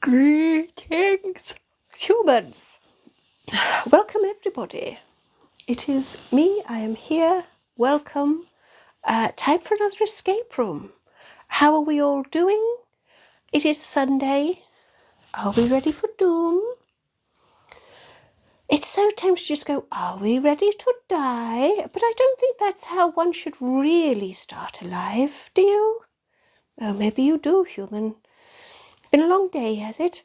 Greetings, humans. Welcome, everybody. It is me. I am here. Welcome. Time for another escape room. How are we all doing? It is Sunday. Are we ready for doom? It's so tempting to just go, are we ready to die? But I don't think that's how one should really start a life, do you? Oh, maybe you do, human. Been a long day, has it?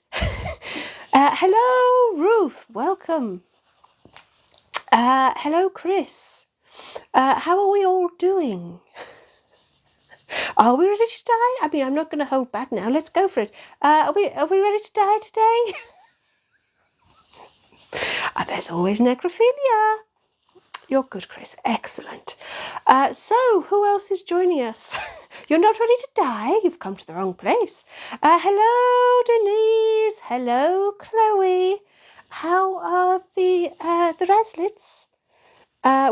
Hello, Ruth. Welcome. Hello, Chris. How are we all doing? Are we ready to die? I mean, I'm not going to hold back now. Let's go for it. Are we ready to die today? There's always necrophilia. You're good, Chris. Excellent. So, who else is joining us? You're not ready to die? You've come to the wrong place. Hello, Denise. Hello, Chloe. How are the Raslets?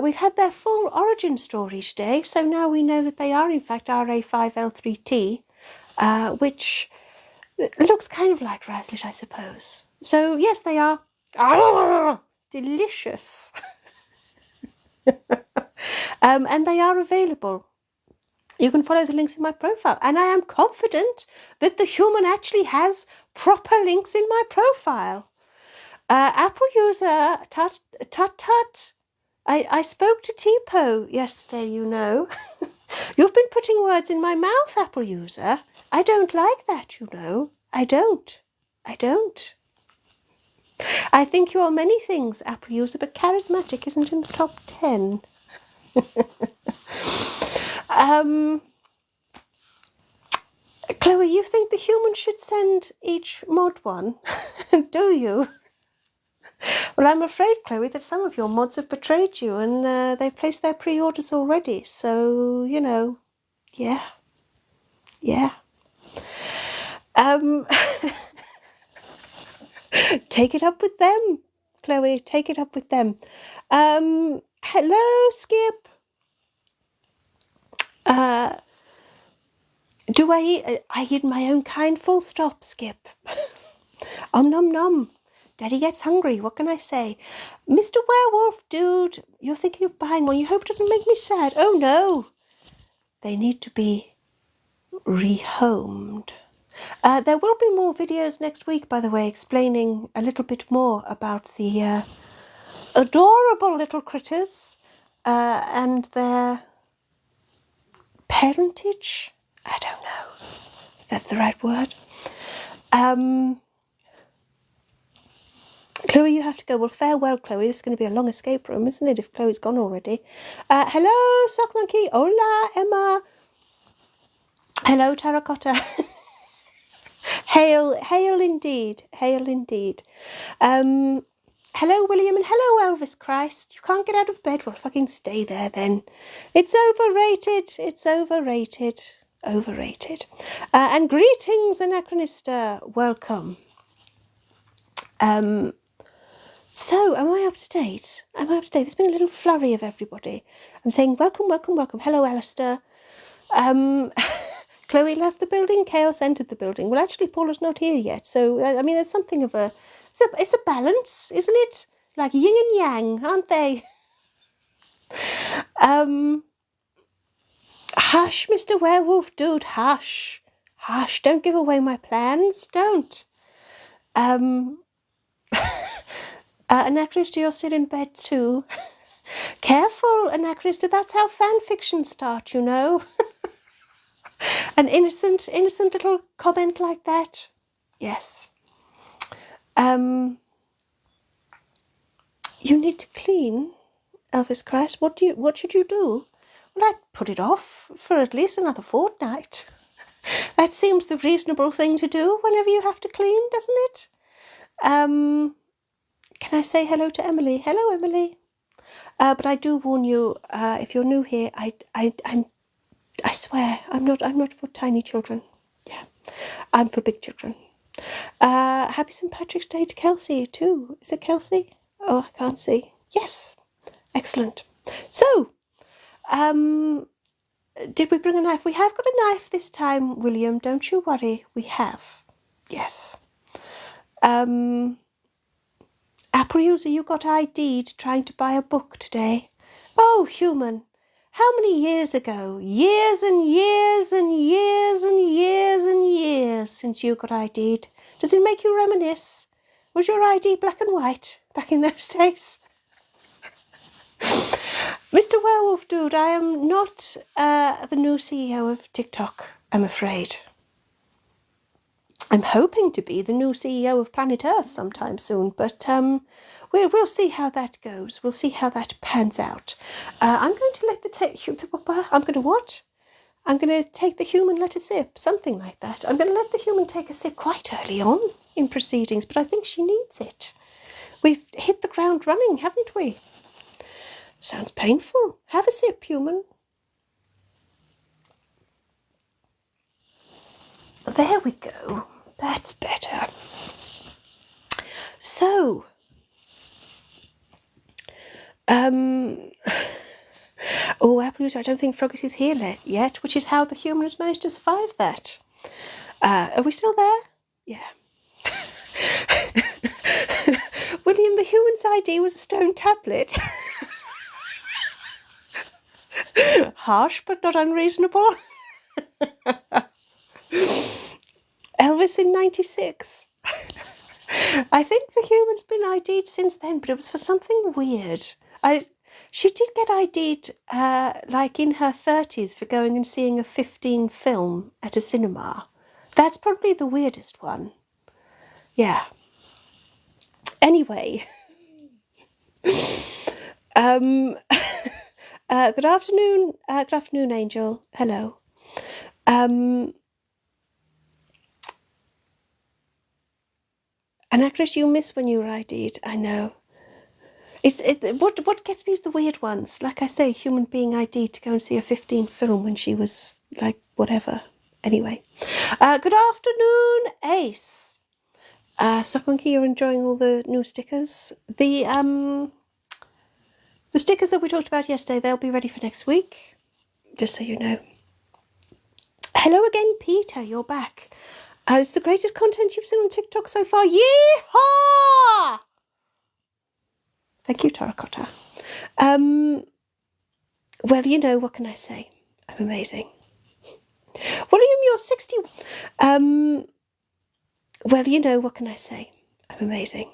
We've had their full origin story today, so now we know that they are in fact RA5L3T, which looks kind of like Razlet, I suppose. So yes, they are delicious. And they are available. You can follow the links in my profile, and I am confident that the human actually has proper links in my profile. Apple user tut. I spoke to Tipo yesterday, you know. You've been putting words in my mouth, Apple user. I don't like that, you know. I don't. I think you're many things, Apple user, but charismatic isn't in the top 10. Chloe, you think the human should send each mod one? Do you? Well, I'm afraid, Chloe, that some of your mods have betrayed you and they've placed their pre-orders already. So, you know, yeah. Take it up with them, Chloe. Take it up with them. Hello, Skip. Do I eat? I eat my own kind, full stop, Skip. Nom nom. Daddy gets hungry, what can I say? Mr. Werewolf, dude, you're thinking of buying one. You hope it doesn't make me sad. Oh, no. They need to be rehomed. There will be more videos next week, by the way, explaining a little bit more about the adorable little critters and their parentage. I don't know if that's the right word. Chloe, you have to go. Well, farewell, Chloe. This is going to be a long escape room, isn't it, if Chloe's gone already? Hello, Sock Monkey. Hola, Emma. Hello, Terracotta. Hail indeed. Hail indeed. Hello, William, and hello, Elvis Christ. You can't get out of bed? Well, fucking stay there then. It's overrated. It's overrated. Overrated. And greetings, Anachronista. Welcome. So, am I up to date? There's been a little flurry of everybody. I'm saying welcome, welcome, welcome. Hello, Alistair. Chloe left the building, Chaos entered the building. Well, actually, Paula's not here yet. So, I mean, there's something of a... It's a balance, isn't it? Like yin and yang, aren't they? Hush, Mr. Werewolf, dude, hush. Hush, don't give away my plans, don't. Anachrista, you're still in bed too. Careful, Anachrista, that's how fan fiction start, you know. An innocent little comment like that. Yes. You need to clean, Elvis Christ. What should you do? Well, I'd put it off for at least another fortnight. That seems the reasonable thing to do whenever you have to clean, doesn't it? Can I say hello to Emily? Hello, Emily. But I do warn you, if you're new here, I swear, I'm not for tiny children. Yeah, I'm for big children. Happy St. Patrick's Day to Kelsey too. Is it Kelsey? Oh, I can't see. Yes, excellent. So, did we bring a knife? We have got a knife this time, William. Don't you worry. We have. Yes. Apple user, you got ID'd trying to buy a book today. Oh, human. How many years ago? Years and years and years and years and years since you got ID'd. Does it make you reminisce? Was your ID black and white back in those days? Mr. Werewolf Dude, I am not the new CEO of TikTok, I'm afraid. I'm hoping to be the new CEO of Planet Earth sometime soon, but we'll see how that goes. We'll see how that pans out. I'm going to let I'm going to what? I'm going to take the human let a sip, something like that. I'm going to let the human take a sip quite early on in proceedings, but I think she needs it. We've hit the ground running, haven't we? Sounds painful. Have a sip, human. There we go. That's better. So, oh, Apple News, I don't think Froggus is here yet, which is how the human has managed to survive that. Are we still there? Yeah. William, the human's ID was a stone tablet. Harsh, but not unreasonable. Elvis in 96. I think the human's been ID'd since then, but it was for something weird. She did get ID'd like in her 30s for going and seeing a 15 film at a cinema. That's probably the weirdest one. Yeah. Anyway. Good afternoon. Good afternoon, Angel. Hello. An actress you miss when you were ID'd, I know. What gets me is the weird ones. Like I say, human being ID'd to go and see a 15 film when she was like whatever. Anyway, good afternoon, Ace. Suckmonkey, you're enjoying all the new stickers. The stickers that we talked about yesterday, they'll be ready for next week. Just so you know. Hello again, Peter. You're back. It's the greatest content you've seen on TikTok so far. Yeehaw! Thank you, Terracotta. Well, you know, what can I say? I'm amazing. William, you're 60. Well, you know, what can I say? I'm amazing.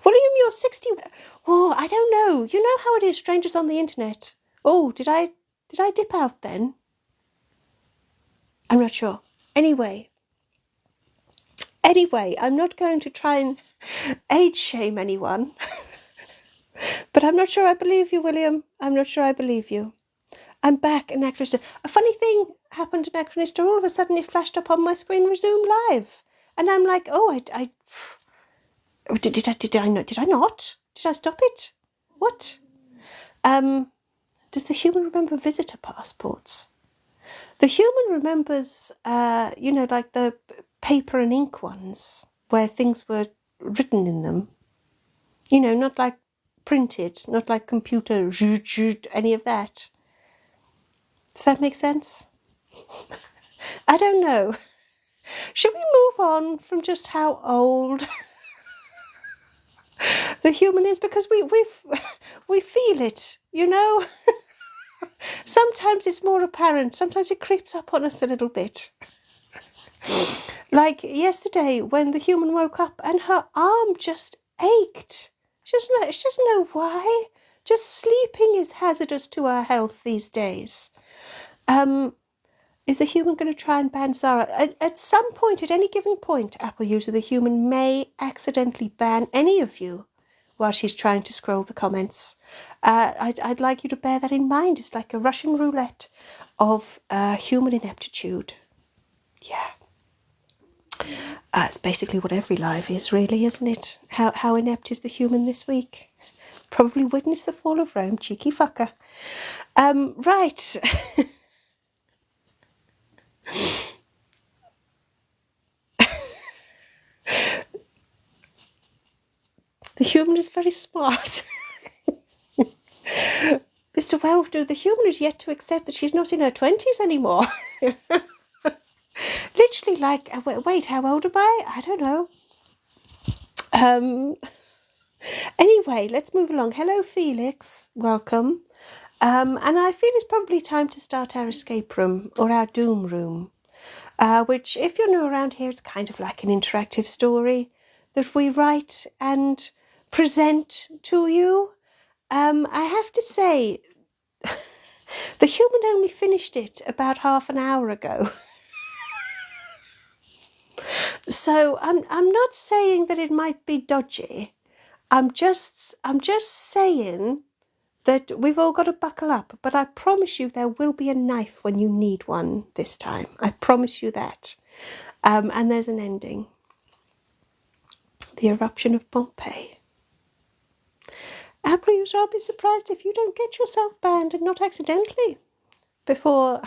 William, you're 60. Oh, I don't know. You know how it is, strangers on the internet. Oh, did I dip out then? I'm not sure. Anyway, I'm not going to try and age shame anyone. But I'm not sure I believe you, William. I'm not sure I believe you. I'm back, Anachronista. A funny thing happened, Anachronista. All of a sudden it flashed up on my screen, resume live. And I'm like, oh, did I not? Did I stop it? What? Does the human remember visitor passports? The human remembers, you know, like the paper and ink ones, where things were written in them. You know, not like printed, not like computer, any of that. Does that make sense? I don't know. Should we move on from just how old the human is? Because we feel it, you know? Sometimes it's more apparent. Sometimes it creeps up on us a little bit. Like yesterday when the human woke up and her arm just ached. She doesn't know why. Just sleeping is hazardous to our health these days. Is the human going to try and ban Zara? At some point, at any given point, Apple user, the human may accidentally ban any of you while she's trying to scroll the comments. I'd like you to bear that in mind. It's like a Russian roulette of human ineptitude. Yeah. It's basically what every live is, really, isn't it? How inept is the human this week? Probably witnessed the fall of Rome, cheeky fucker. Right. The human is very smart. Mr. Werewolf, the human is yet to accept that she's not in her 20s anymore. Literally, like, wait, how old am I? I don't know. Anyway, let's move along. Hello, Felix. Welcome. And I feel it's probably time to start our escape room or our doom room, which, if you're new around here, it's kind of like an interactive story that we write and present to you. I have to say, the human only finished it about half an hour ago. So I'm not saying that it might be dodgy. I'm just saying that we've all got to buckle up, but I promise you there will be a knife when you need one this time. I promise you that. And there's an ending. The eruption of Pompeii. Please, I'll be surprised if you don't get yourself banned, and not accidentally, before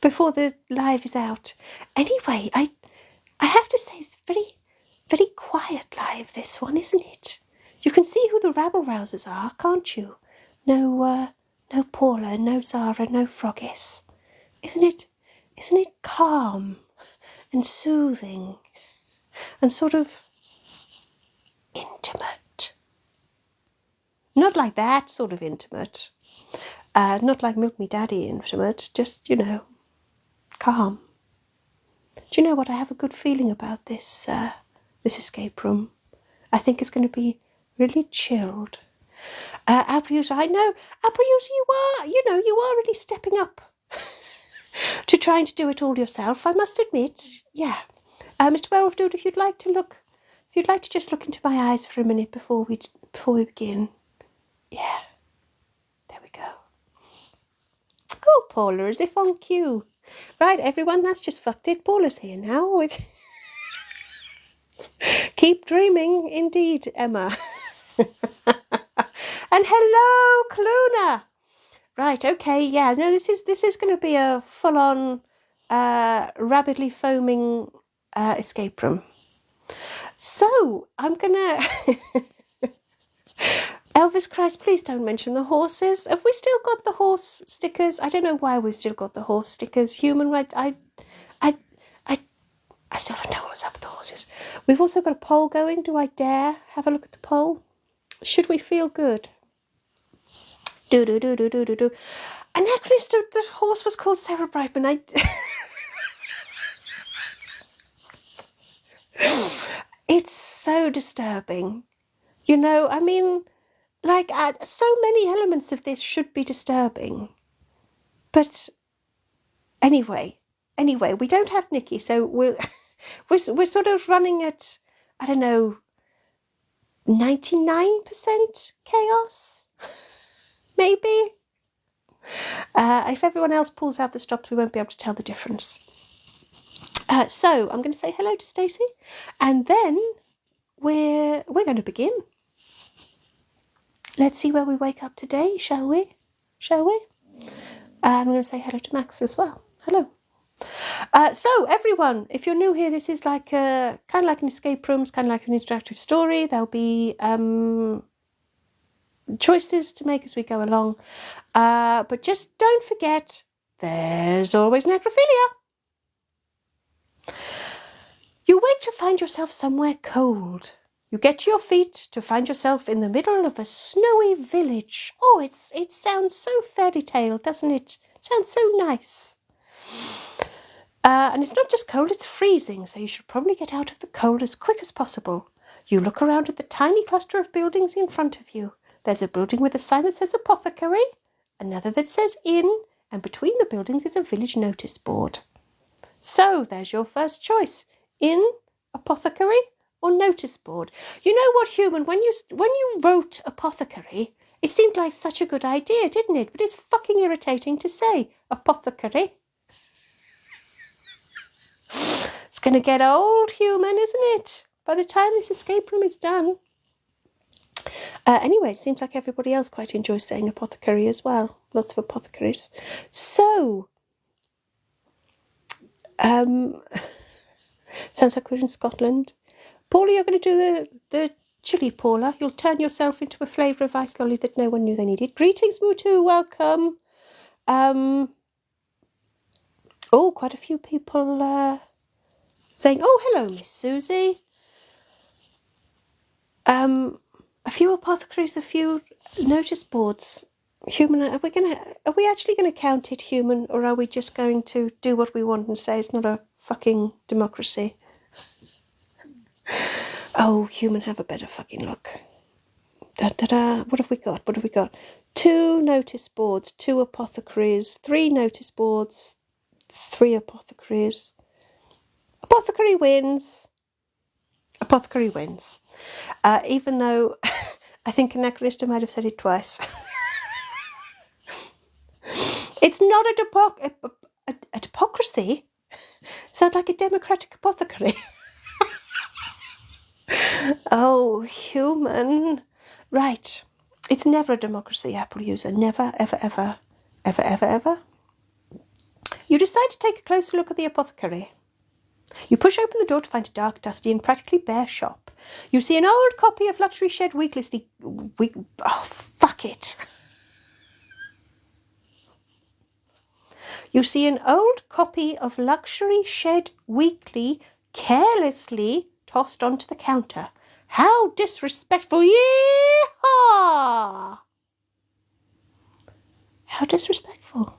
the live is out. Anyway, I have to say it's very quiet live, this one, isn't it? You can see who the rabble-rousers are, can't you? No Paula, no Zara, no Froggis. Isn't it calm and soothing and sort of intimate? Not like that sort of intimate. Not like Milk Me Daddy intimate, just, calm. Do you know what? I have a good feeling about this escape room. I think it's going to be really chilled. Apple user, I know. Apple user, you are really stepping up to trying to do it all yourself, I must admit. Yeah. Mr. Werewolf Dude, if you'd like to just look into my eyes for a minute before we begin. Yeah. There we go. Oh, Paula, as if on cue. Right, everyone, that's just fucked it. Paula's here now. Keep dreaming, indeed, Emma. And hello, Cluna. Right, okay, yeah, no, this is going to be a full-on, rapidly foaming escape room. So, I'm going to... Elvis Christ, please don't mention the horses. Have we still got the horse stickers? I don't know why we've still got the horse stickers. Human right, I still don't know what's up with the horses. We've also got a poll going. Do I dare have a look at the poll? Should we feel good? Do. And actually, the horse was called Sarah Brightman. It's so disturbing. I mean, like, so many elements of this should be disturbing. But anyway, we don't have Nikki, so we're sort of running at, I don't know, 99% chaos, maybe. If everyone else pulls out the stops, we won't be able to tell the difference. So I'm going to say hello to Stacey, and then we're going to begin. Let's see where we wake up today, shall we? I'm going to say hello to Max as well. Hello. So everyone, if you're new here, this is like kind of like an escape room, it's kind of like an interactive story. There'll be choices to make as we go along. But just don't forget, there's always necrophilia. You wake to find yourself somewhere cold. You get to your feet to find yourself in the middle of a snowy village. Oh, it sounds so fairy tale, doesn't it? It sounds so nice. And it's not just cold, it's freezing, so you should probably get out of the cold as quick as possible. You look around at the tiny cluster of buildings in front of you. There's a building with a sign that says apothecary, another that says inn, and between the buildings is a village notice board. So there's your first choice. Inn, apothecary, or notice board. You know what, Human, when you wrote apothecary, it seemed like such a good idea, didn't it? But it's fucking irritating to say apothecary. It's going to get old, Human, isn't it? By the time this escape room is done. Anyway, it seems like everybody else quite enjoys saying apothecary as well. Lots of apothecaries. So, sounds like we're in Scotland. Paula, you're going to do the chili, Paula. You'll turn yourself into a flavour of ice lolly that no one knew they needed. Greetings, Mutu, welcome. Quite a few people saying, oh, hello, Miss Susie. A few apothecaries, a few notice boards. Human, are we actually gonna count it human, or are we just going to do what we want and say it's not a fucking democracy? Oh, human, have a better fucking look. What have we got? What have we got? 2 notice boards, 2 apothecaries, 3 notice boards, 3 apothecaries. Apothecary wins. Apothecary wins. Even though I think Anachronista might have said it twice. It's not a democracy. Sounds like a democratic apothecary. Oh, human. Right. It's never a democracy, Apple user. Never, ever, ever, ever, ever, ever. You decide to take a closer look at the apothecary. You push open the door to find a dark, dusty and practically bare shop. You see an old copy of Luxury Shed Weekly... Oh, fuck it. You see an old copy of Luxury Shed Weekly carelessly tossed onto the counter. How disrespectful. Yeehaw! How disrespectful.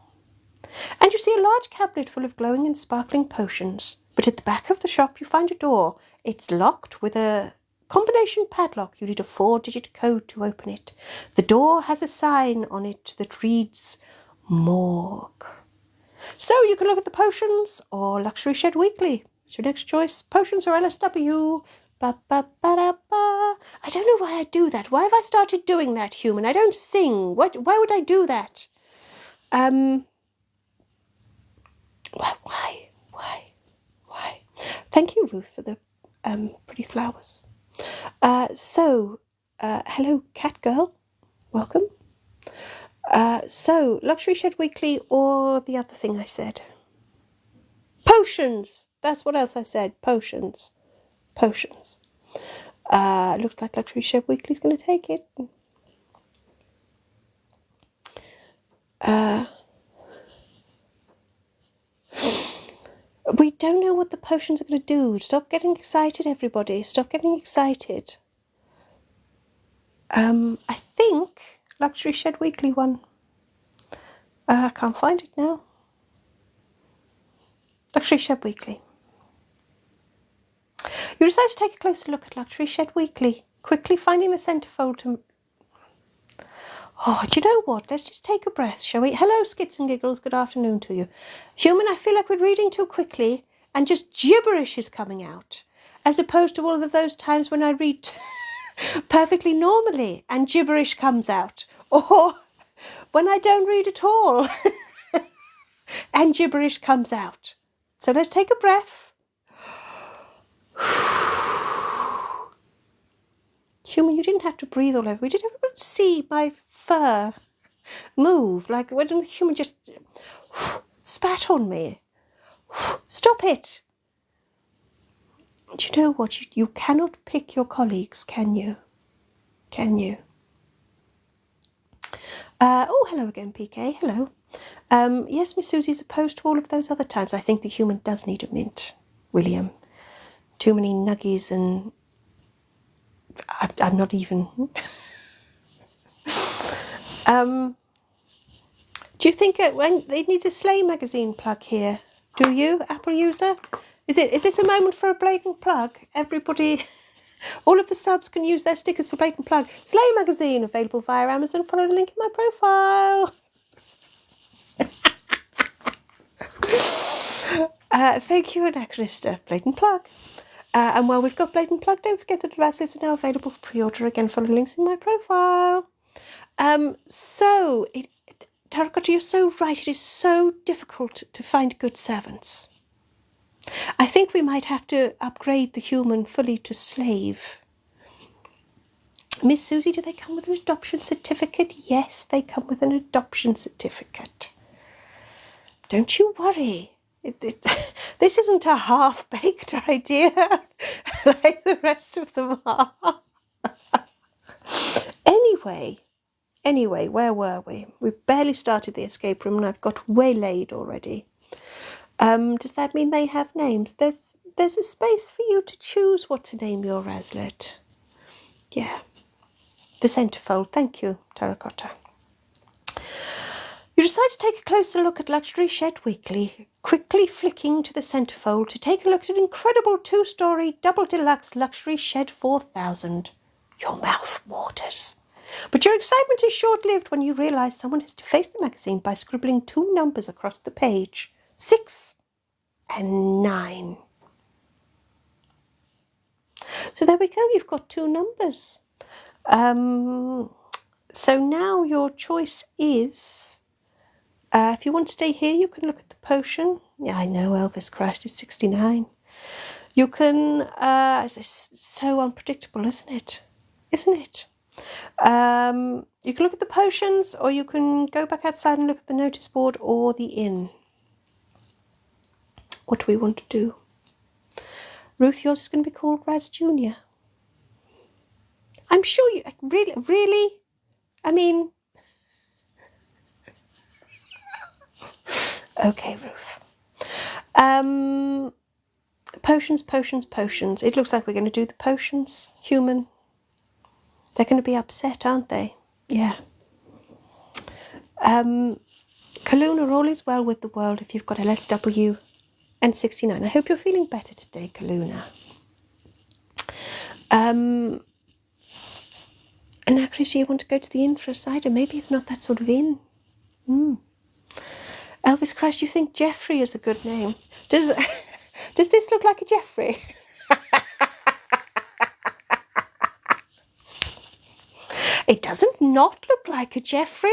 And you see a large cabinet full of glowing and sparkling potions. But at the back of the shop you find a door. It's locked with a combination padlock. You need a 4-digit code to open it. The door has a sign on it that reads Morgue. So you can look at the potions or Luxury Shed Weekly. It's your next choice. Potions or LSW. Ba, ba, ba, da, ba. I don't know why I do that. Why have I started doing that, human? I don't sing. Why would I do that? Why? Thank you, Ruth, for the pretty flowers. Hello, cat girl. Welcome. So, Luxury Shed Weekly or the other thing I said? Potions! That's what else I said. Potions. Potions. Looks like Luxury Shed Weekly's going to take it. We don't know what the potions are going to do. Stop getting excited, everybody. Stop getting excited. I think Luxury Shed Weekly one. I can't find it now. Luxury Shed Weekly. You decide to take a closer look at Luxury Shed Weekly, quickly finding the centrefold to... Oh, do you know what? Let's just take a breath, shall we? Hello, Skits and Giggles. Good afternoon to you. Human, I feel like we're reading too quickly and just gibberish is coming out, as opposed to all of those times when I read perfectly normally and gibberish comes out, or when I don't read at all and gibberish comes out. So let's take a breath. Human, you didn't have to breathe all over me. Did everyone see my fur move? Like when the human just spat on me. Stop it. Do you know what? You cannot pick your colleagues, can you? Can you? Oh, hello again, PK. Hello. Yes, Miss Susie, as opposed to all of those other times, I think the human does need a mint, William. Too many nuggies and... I'm not even... Do you think when it needs a Slay magazine plug here? Do you, Apple user? Is this a moment for a blatant plug? Everybody, all of the subs can use their stickers for blatant plug. Slay magazine available via Amazon. Follow the link in my profile. Thank you, Anachronista. Blatant plug. And while we've got blatant plug, don't forget that the Razzlers are now available for pre-order. Again, follow the links in my profile. Terracotta, you're so right. It is so difficult to find good servants. I think we might have to upgrade the human fully to slave. Miss Susie, do they come with an adoption certificate? Yes, they come with an adoption certificate. Don't you worry. This isn't a half-baked idea like the rest of them are. Anyway, where were we? We've barely started the escape room and I've got waylaid already. Does that mean they have names? There's a space for you to choose what to name your Razlet. Yeah. The centerfold. Thank you, Terracotta. You decide to take a closer look at Luxury Shed Weekly, quickly flicking to the centerfold to take a look at an incredible 2-story double deluxe Luxury Shed 4000. Your mouth waters. But your excitement is short-lived when you realise someone has defaced the magazine by scribbling 2 numbers across the page. 6 and 9. So there we go, you've got 2 numbers. So now your choice is, if you want to stay here, you can look at the potion. Yeah, I know, Elvis Christ is 69. You can, it's so unpredictable, isn't it? Isn't it? You can look at the potions, or you can go back outside and look at the notice board or the inn. What do we want to do? Ruth, yours is going to be called Raz Jr. I'm sure you, really, I mean, okay, Ruth. Potions, potions, potions. It looks like we're going to do the potions. Human. They're going to be upset, aren't they? Yeah. Kaluna, all is well with the world if you've got LSW and 69. I hope you're feeling better today, Kaluna. And actually, do you want to go to the inn for a cider? Maybe it's not that sort of inn. Elvis Christ, you think Jeffrey is a good name? Does this look like a Jeffrey? It doesn't not look like a Jeffrey.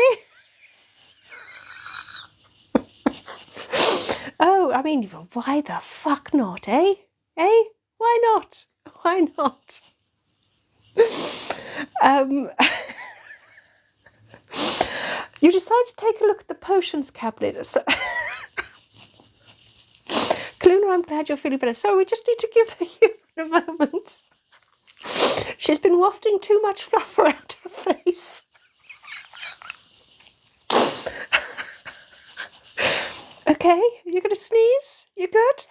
Oh, I mean, why the fuck not, eh? Eh? Why not? Why not? You decide to take a look at the potions cabinet. So, Kaluna, I'm glad you're feeling better. So we just need to give the human a moment. She's been wafting too much fluff around her face. Okay, you're going to sneeze? You good?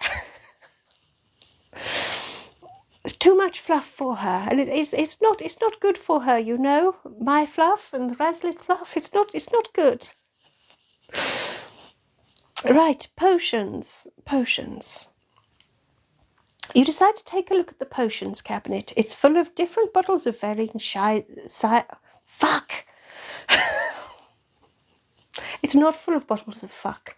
It's too much fluff for her, and it's not good for her, you know. My fluff and the Razlet fluff, it's not good. Right, potions. You decide to take a look at the potions cabinet. It's full of different bottles of varying fuck. It's not full of bottles of fuck.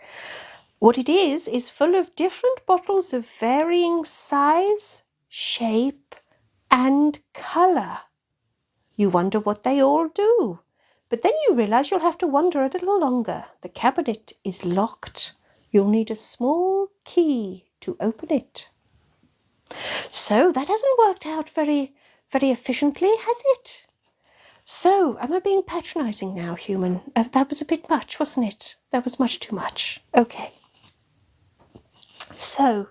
What it is full of different bottles of varying size, shape, and colour. You wonder what they all do. But then you realise you'll have to wonder a little longer. The cabinet is locked. You'll need a small key to open it. So that hasn't worked out very, very efficiently, has it? So, am I being patronising now, human? That was a bit much, wasn't it? That was much too much. Okay. So,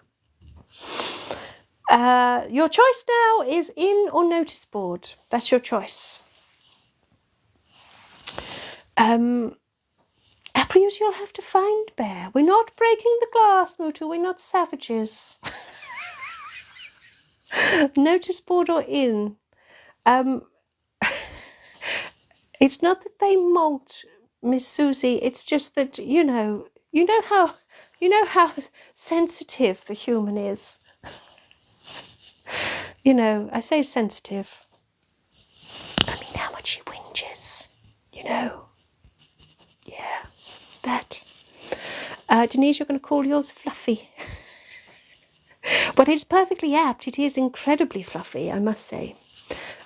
your choice now is inn or notice board. That's your choice. April, you'll have to find Bear. We're not breaking the glass, Mutu. We're not savages. Notice board or inn. It's not that they molt, Miss Susie. It's just that you know how sensitive the human is. You know, I say sensitive. I mean how much she whinges. You know. Yeah, that. Denise, you're going to call yours Fluffy. But it's perfectly apt. It is incredibly fluffy, I must say.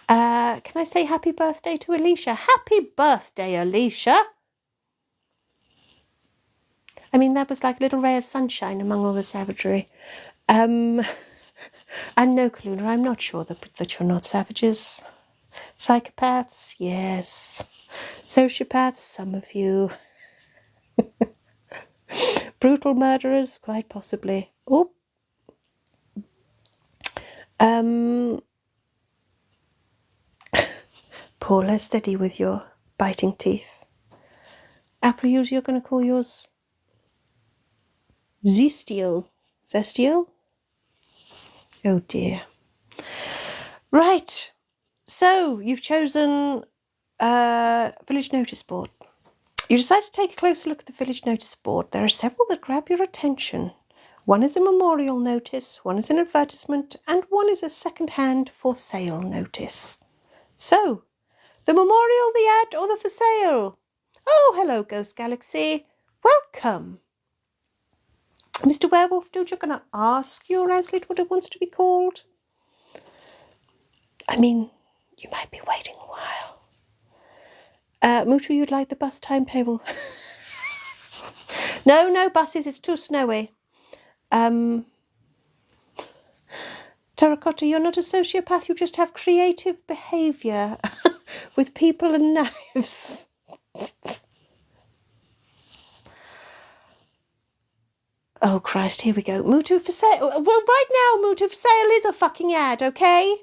Can I say happy birthday to Alicia? Happy birthday, Alicia! I mean, that was like a little ray of sunshine among all the savagery. And no, Kaluna, I'm not sure that you're not savages. Psychopaths, yes. Sociopaths, some of you. Brutal murderers, quite possibly. Oop. Paula, steady with your biting teeth. Apple, you're going to call yours Zestial. Zestial? Oh dear. Right. So, you've chosen village notice board. You decide to take a closer look at the village notice board. There are several that grab your attention. One is a memorial notice, one is an advertisement, and one is a second-hand for sale notice. So, the memorial, the ad, or the for sale? Oh, hello, Ghost Galaxy. Welcome. Mr. Werewolf Dude, you're going to ask your Aslet what it wants to be called? I mean, you might be waiting a while. Mutu, you'd like the bus timetable? No buses, it's too snowy. Terracotta, you're not a sociopath, you just have creative behaviour with people and knives. Oh, Christ, here we go. Mutu for sale. Well, right now, Mutu for sale is a fucking ad, okay?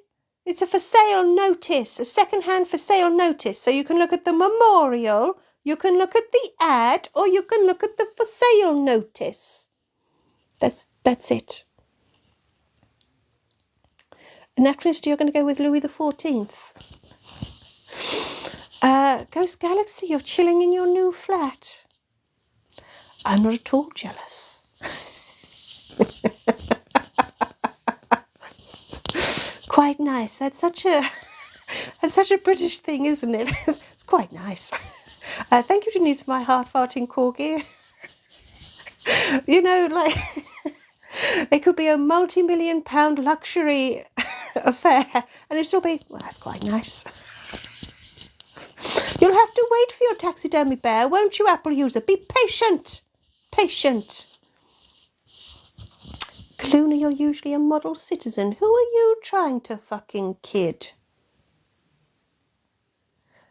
It's a for sale notice, a second-hand for sale notice. So you can look at the memorial, you can look at the ad, or you can look at the for sale notice. That's it. Anachronist, you're going to go with Louis XIV. Ghost Galaxy, you're chilling in your new flat. I'm not at all jealous. Quite nice. That's such a British thing, isn't it? It's quite nice. Thank you, Denise, for my heart-farting corgi. You know, like, it could be a multi-million-pound luxury affair, and it'd still be, well, that's quite nice. You'll have to wait for your taxidermy bear, won't you, Apple user? Be patient. Patient. Kaluna, you're usually a model citizen. Who are you trying to fucking kid?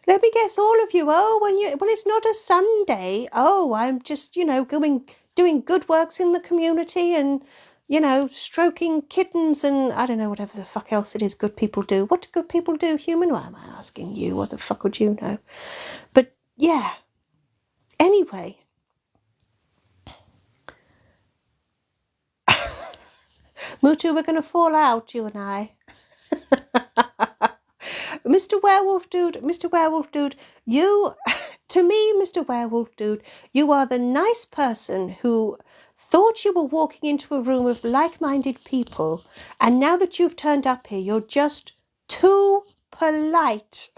Let me guess, all of you. Oh, when it's not a Sunday. Oh, I'm just, doing good works in the community and, stroking kittens and I don't know, whatever the fuck else it is good people do. What do good people do, human? Why am I asking you? What the fuck would you know? But yeah. Anyway. Mutu, we're going to fall out, you and I. Mr. Werewolf Dude, you, to me, Mr. Werewolf Dude, you are the nice person who thought you were walking into a room of like-minded people, and now that you've turned up here, you're just too polite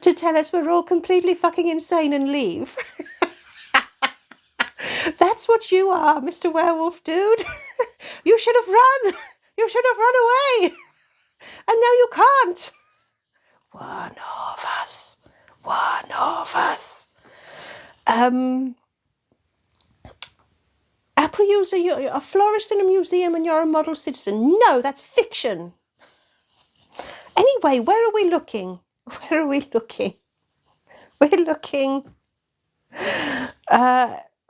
to tell us we're all completely fucking insane and leave. That's what you are, Mr. Werewolf Dude. You should have run. You should have run away. And now you can't. One of us. Apple user, you're a florist in a museum and you're a model citizen. No, that's fiction. Anyway, where are we looking? We're looking.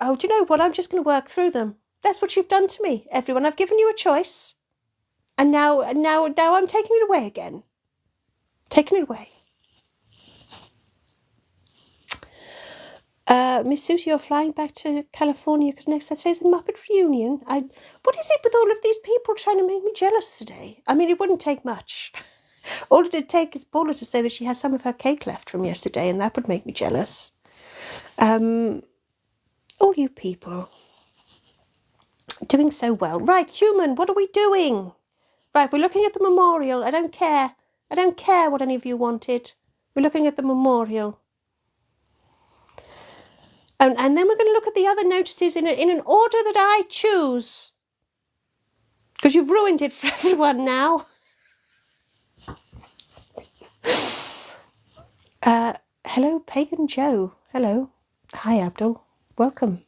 Oh, do you know what? I'm just going to work through them. That's what you've done to me, everyone. I've given you a choice. And now I'm taking it away again. Taking it away. Miss Susie, you're flying back to California because next Saturday is a Muppet reunion. What is it with all of these people trying to make me jealous today? I mean, it wouldn't take much. All it'd take is Paula to say that she has some of her cake left from yesterday, and that would make me jealous. All you people. Doing so well. Right, human, what are we doing? Right, we're looking at the memorial. I don't care. I don't care what any of you wanted. We're looking at the memorial. And then we're going to look at the other notices in an order that I choose. Because you've ruined it for everyone now. Hello, Pagan Joe. Hello. Hi, Abdul. Welcome.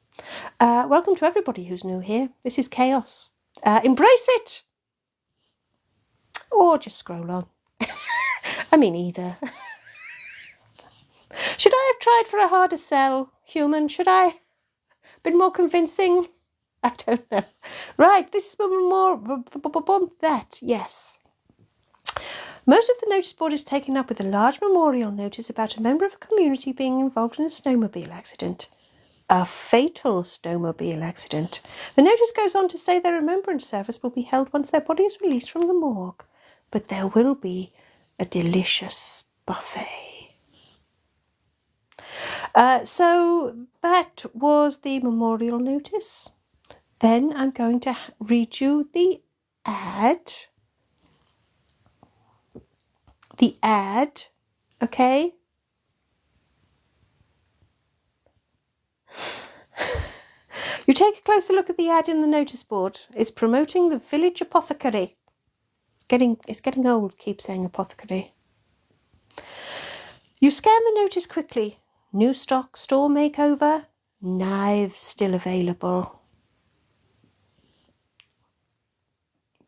Welcome to everybody who's new here. This is Chaos. Embrace it! Or just scroll on. I mean, either. Should I have tried for a harder sell, human? Should I? Been more convincing? I don't know. Right, this is more that, yes. Most of the notice board is taken up with a large memorial notice about a member of the community being involved in a snowmobile accident. A fatal snowmobile accident. The notice goes on to say their remembrance service will be held once their body is released from the morgue. but there will be a delicious buffet. So that was the memorial notice. Then I'm going to read you the ad. The ad, okay? You take a closer look at the ad in the notice board. It's promoting the village apothecary. It's getting old, keep saying apothecary. You scan the notice quickly. New stock, store makeover, knives still available.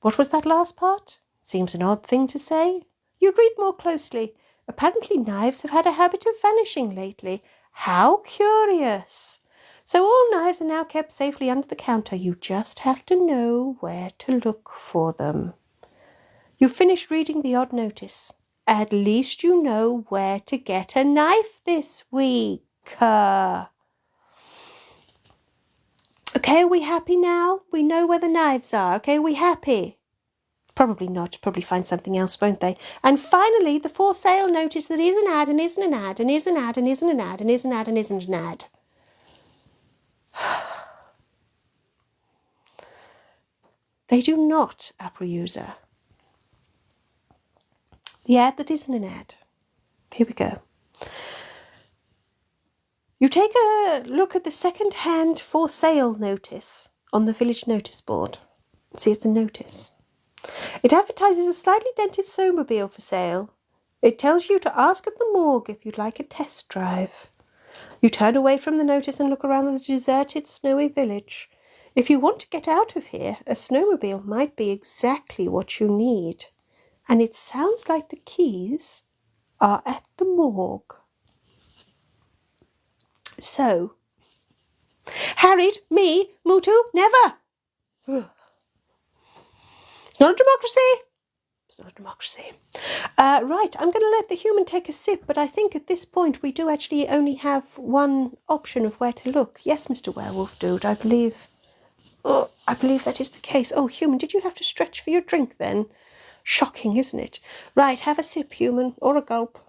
What was that last part? Seems an odd thing to say. You'd read more closely. Apparently knives have had a habit of vanishing lately. How curious. So all knives are now kept safely under the counter. You just have to know where to look for them. You finish reading the odd notice. At least you know where to get a knife this week. Okay, are we happy now? We know where the knives are. Okay, are we happy? Probably not. Probably find something else, won't they? And finally, the for sale notice that is an ad and isn't an ad and is an ad and isn't an ad and is an ad and isn't an ad. They do not, Apple user. The ad that isn't an ad. Here we go. You take a look at the second-hand for sale notice on the village notice board. See, it's a notice. It advertises a slightly dented snowmobile for sale. It tells you to ask at the morgue if you'd like a test drive. You turn away from the notice and look around the deserted, snowy village. If you want to get out of here, a snowmobile might be exactly what you need. And it sounds like the keys are at the morgue. So, Harried, me, Mutu, never. It's not a democracy. It's not a democracy. Right, I'm going to let the human take a sip, but I think at this point we do actually only have one option of where to look. Yes, Mr. Werewolf Dude, I believe that is the case. Oh, human, did you have to stretch for your drink then? Shocking, isn't it? Right, have a sip, human, or a gulp.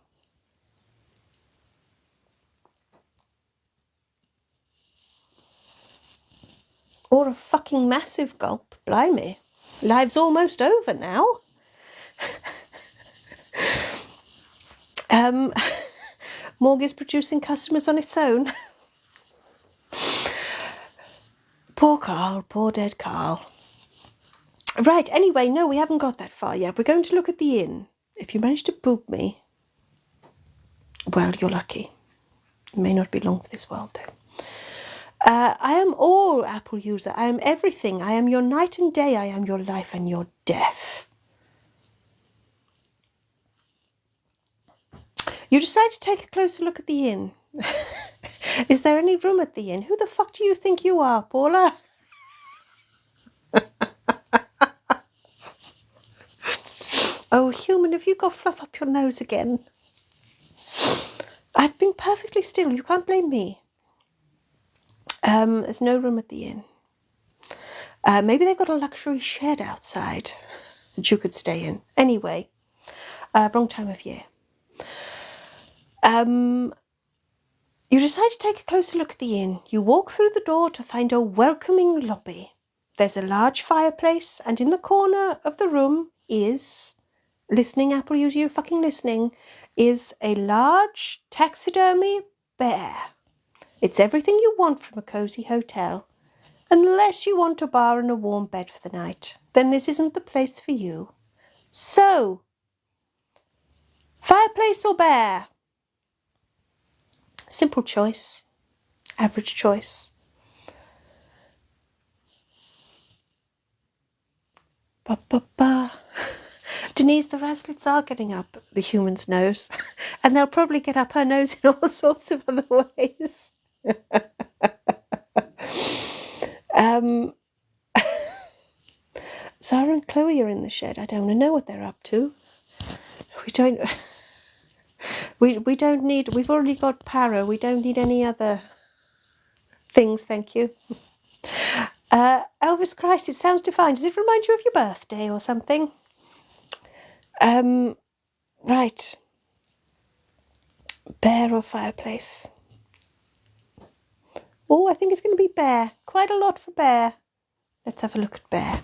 Or a fucking massive gulp, blimey. Life's almost over now. Morgue is producing customers on its own. Poor Carl, poor dead Carl. Right, anyway, no, we haven't got that far yet. We're going to look at the inn. If you manage to boop me, well, you're lucky. It may not be long for this world, though. I am all, Apple user. I am everything. I am your night and day. I am your life and your death. You decide to take a closer look at the inn. Is there any room at the inn? Who the fuck do you think you are, Paula? Oh, human, have you got fluff up your nose again? I've been perfectly still. You can't blame me. There's no room at the inn. Maybe they've got a luxury shed outside that you could stay in. Anyway, wrong time of year. You decide to take a closer look at the inn. You walk through the door to find a welcoming lobby. There's a large fireplace, and in the corner of the room is, listening, Apple, you fucking listening, is a large taxidermy bear. It's everything you want from a cosy hotel. Unless you want a bar and a warm bed for the night, then this isn't the place for you. So, fireplace or bear? Simple choice. Average choice. Ba ba ba. Denise, the Raslets are getting up the human's nose, and they'll probably get up her nose in all sorts of other ways. Zara and Chloe are in the shed. I don't know what they're up to. We don't need, we've already got Para. We don't need any other things, thank you. Elvis Christ, it sounds divine. Does it remind you of your birthday or something? Right. Bear or fireplace? Oh, I think it's going to be bear. Quite a lot for bear. Let's have a look at bear.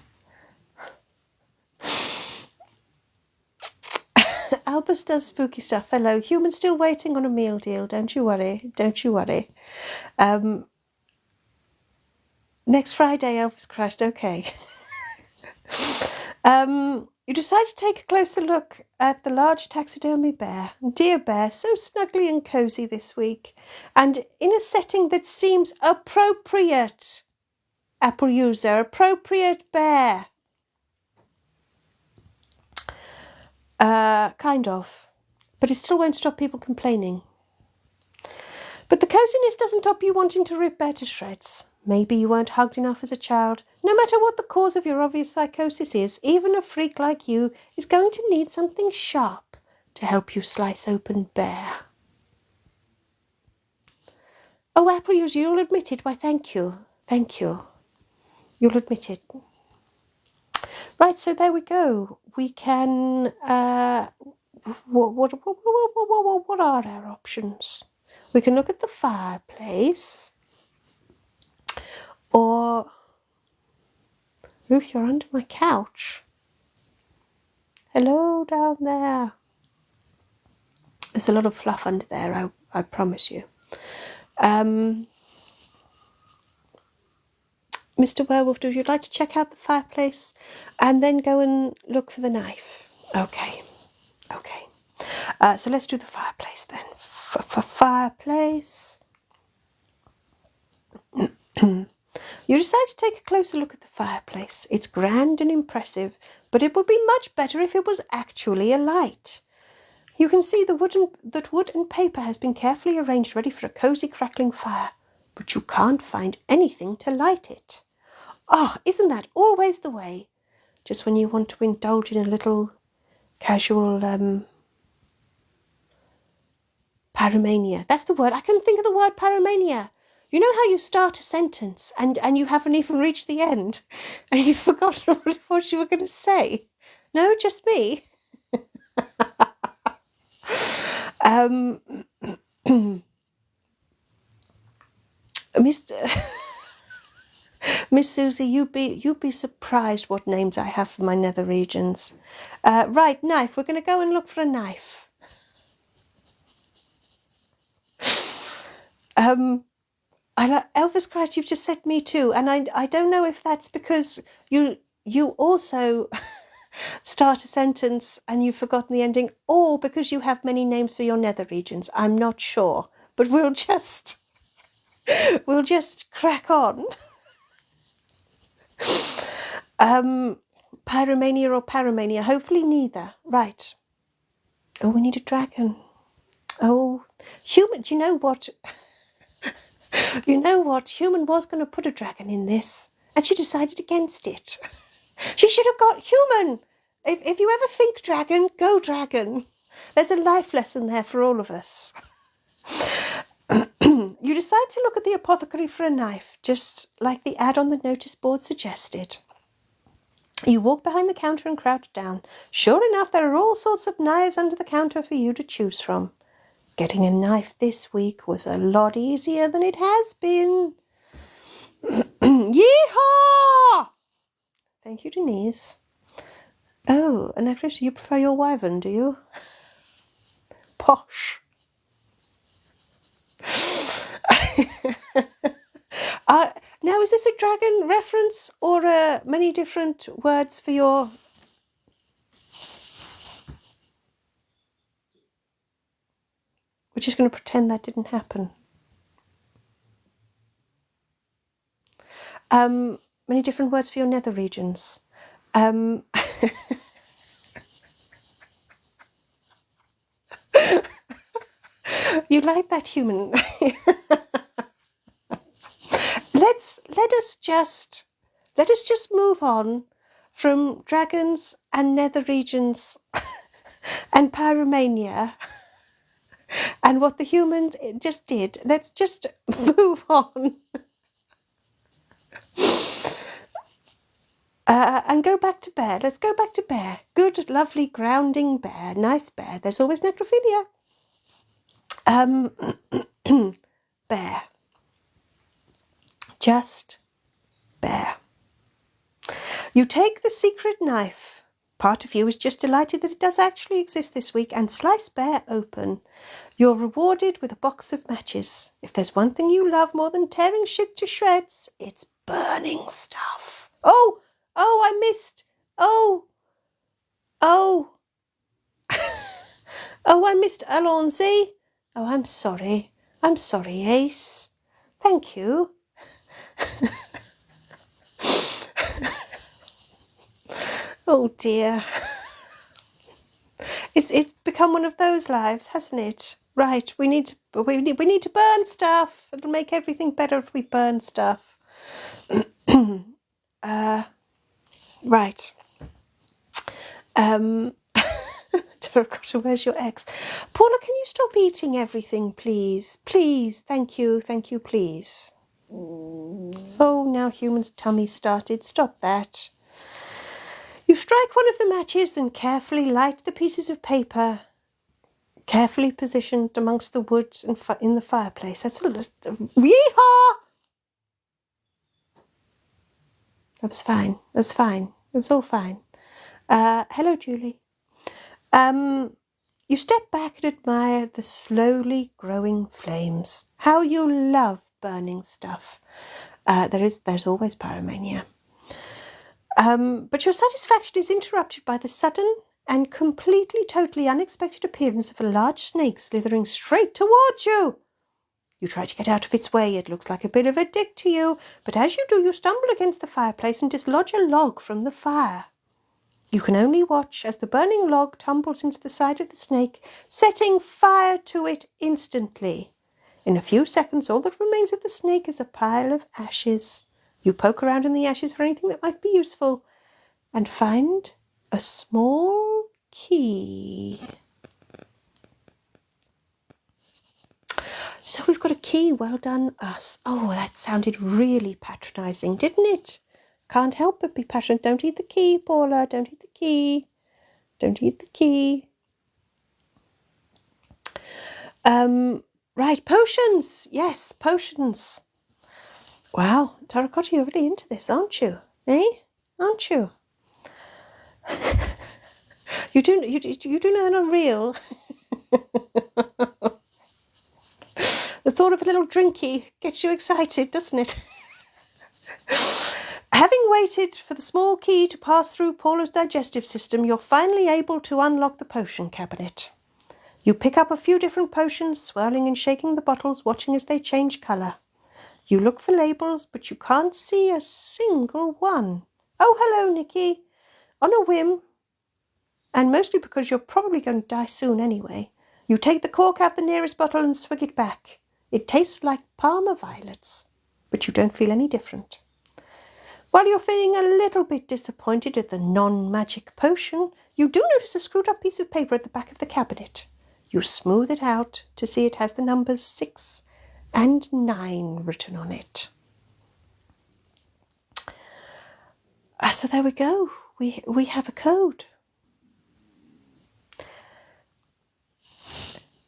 Albus does spooky stuff. Hello. Human still waiting on a meal deal. Don't you worry. Don't you worry. Next Friday, Elvis Christ. Okay. You decide to take a closer look at the large taxidermy bear. Dear bear, so snuggly and cosy this week, and in a setting that seems appropriate. Apple user, appropriate bear. Kind of. But it still won't stop people complaining. But the coziness doesn't stop you wanting to rip bear to shreds. Maybe you weren't hugged enough as a child. No matter what the cause of your obvious psychosis is, even a freak like you is going to need something sharp to help you slice open bear. Oh, Apple user, you'll admit it. Why, thank you. Thank you. You'll admit it. Right, so there we go. We can... what are our options? We can look at the fireplace, or Ruth, you're under my couch. Hello down there. There's a lot of fluff under there, I promise you. Mr. Werewolf, would you like to check out the fireplace and then go and look for the knife? Okay, okay. So let's do the fireplace then. Fireplace. You decide to take a closer look at the fireplace. It's grand and impressive, but it would be much better if it was actually alight. You can see that wood and paper has been carefully arranged ready for a cosy crackling fire, but you can't find anything to light it. Oh, isn't that always the way? Just when you want to indulge in a little casual pyromania. That's the word. I couldn't think of the word pyromania. You know how you start a sentence and you haven't even reached the end and you've forgotten what it was you were going to say? No, just me. Miss Susie, you'd be surprised what names I have for my nether regions. Right, knife. We're going to go and look for a knife. Elvis Christ, you've just said me too, and I don't know if that's because you also start a sentence and you've forgotten the ending, or because you have many names for your nether regions. I'm not sure, but we'll just crack on. Pyromania or paramania? Hopefully neither. Right. Oh, we need a dragon. Oh, human. Do you know what? You know what? Human was going to put a dragon in this, and she decided against it. She should have got human. If you ever think dragon, go dragon. There's a life lesson there for all of us. You decide to look at the apothecary for a knife, just like the ad on the notice board suggested. You walk behind the counter and crouch down. Sure enough, there are all sorts of knives under the counter for you to choose from. Getting a knife this week was a lot easier than it has been. Yeehaw! Thank you, Denise. Oh, and actually, you prefer your wyvern, do you? Posh. Now, is this a dragon reference or many different words for your... We're just going to pretend that didn't happen. Many different words for your nether regions. You like that, human? Let us just move on from dragons and nether regions and pyromania and what the human just did. Let's just move on. and go back to bear. Let's go back to bear. Good, lovely, grounding bear. Nice bear. There's always necrophilia. Bear. Just bear. You take the secret knife. Part of you is just delighted that it does actually exist this week and slice bear open. You're rewarded with a box of matches. If there's one thing you love more than tearing shit to shreds, it's burning stuff. Oh, I missed. Oh. Oh, I missed Alonzi. Oh, I'm sorry. I'm sorry, Ace. Thank you. Oh dear. It's become one of those lives, hasn't it? Right, we need to burn stuff. It'll make everything better if we burn stuff. Right. Terracotta, where's your ex? Paula, can you stop eating everything, please? Please, thank you, please. Oh, now human's tummy started. Stop that. You strike one of the matches and carefully light the pieces of paper, carefully positioned amongst the wood and in the fireplace. That's a list of... Yeehaw! That was fine. It was all fine. Hello, Julie. You step back and admire the slowly growing flames. How you love burning stuff. There's always pyromania. But your satisfaction is interrupted by the sudden and completely, totally unexpected appearance of a large snake slithering straight towards you. You try to get out of its way. It looks like a bit of a dick to you, but as you do, you stumble against the fireplace and dislodge a log from the fire. You can only watch as the burning log tumbles into the side of the snake, setting fire to it instantly. In a few seconds, all that remains of the snake is a pile of ashes. You poke around in the ashes for anything that might be useful and find a small key. So we've got a key. Well done, us. Oh, that sounded really patronising, didn't it? Can't help but be passionate. Don't eat the key, Paula. Don't eat the key. Don't eat the key. Right, potions. Yes, potions. Wow, Terracotta, you're really into this, aren't you? Eh? Aren't you? You do know they're not real. The thought of a little drinky gets you excited, doesn't it? Having waited for the small key to pass through Paula's digestive system, you're finally able to unlock the potion cabinet. You pick up a few different potions, swirling and shaking the bottles, watching as they change colour. You look for labels, but you can't see a single one. Oh, hello, Nikki. On a whim, and mostly because you're probably going to die soon anyway, you take the cork out the nearest bottle and swig it back. It tastes like Parma violets, but you don't feel any different. While you're feeling a little bit disappointed at the non-magic potion, you do notice a screwed-up piece of paper at the back of the cabinet. You smooth it out to see it has the numbers 6 and 9 written on it. So there we go. We have a code.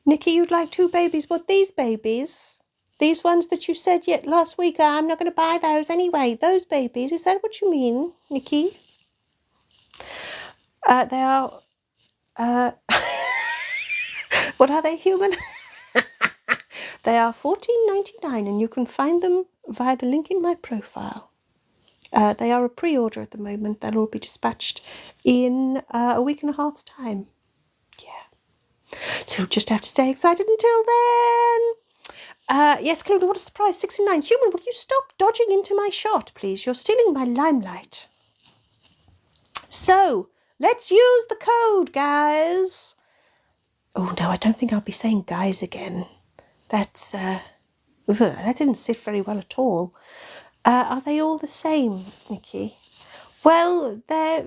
Nikki, you'd like 2 babies. What, these babies? These ones that you said yet last week, I'm not going to buy those anyway. Those babies, is that what you mean, Nikki? They are... what are they, human? They are $14.99 and you can find them via the link in my profile. They are a pre-order at the moment. They'll all be dispatched in a week and a half's time. Yeah. So you'll just have to stay excited until then. Yes, Claudia, what a surprise. 6 and 9. Human, will you stop dodging into my shot, please? You're stealing my limelight. So, let's use the code, guys. Oh, no, I don't think I'll be saying guys again. That's, that didn't sit very well at all. Are they all the same, Nikki? Well, their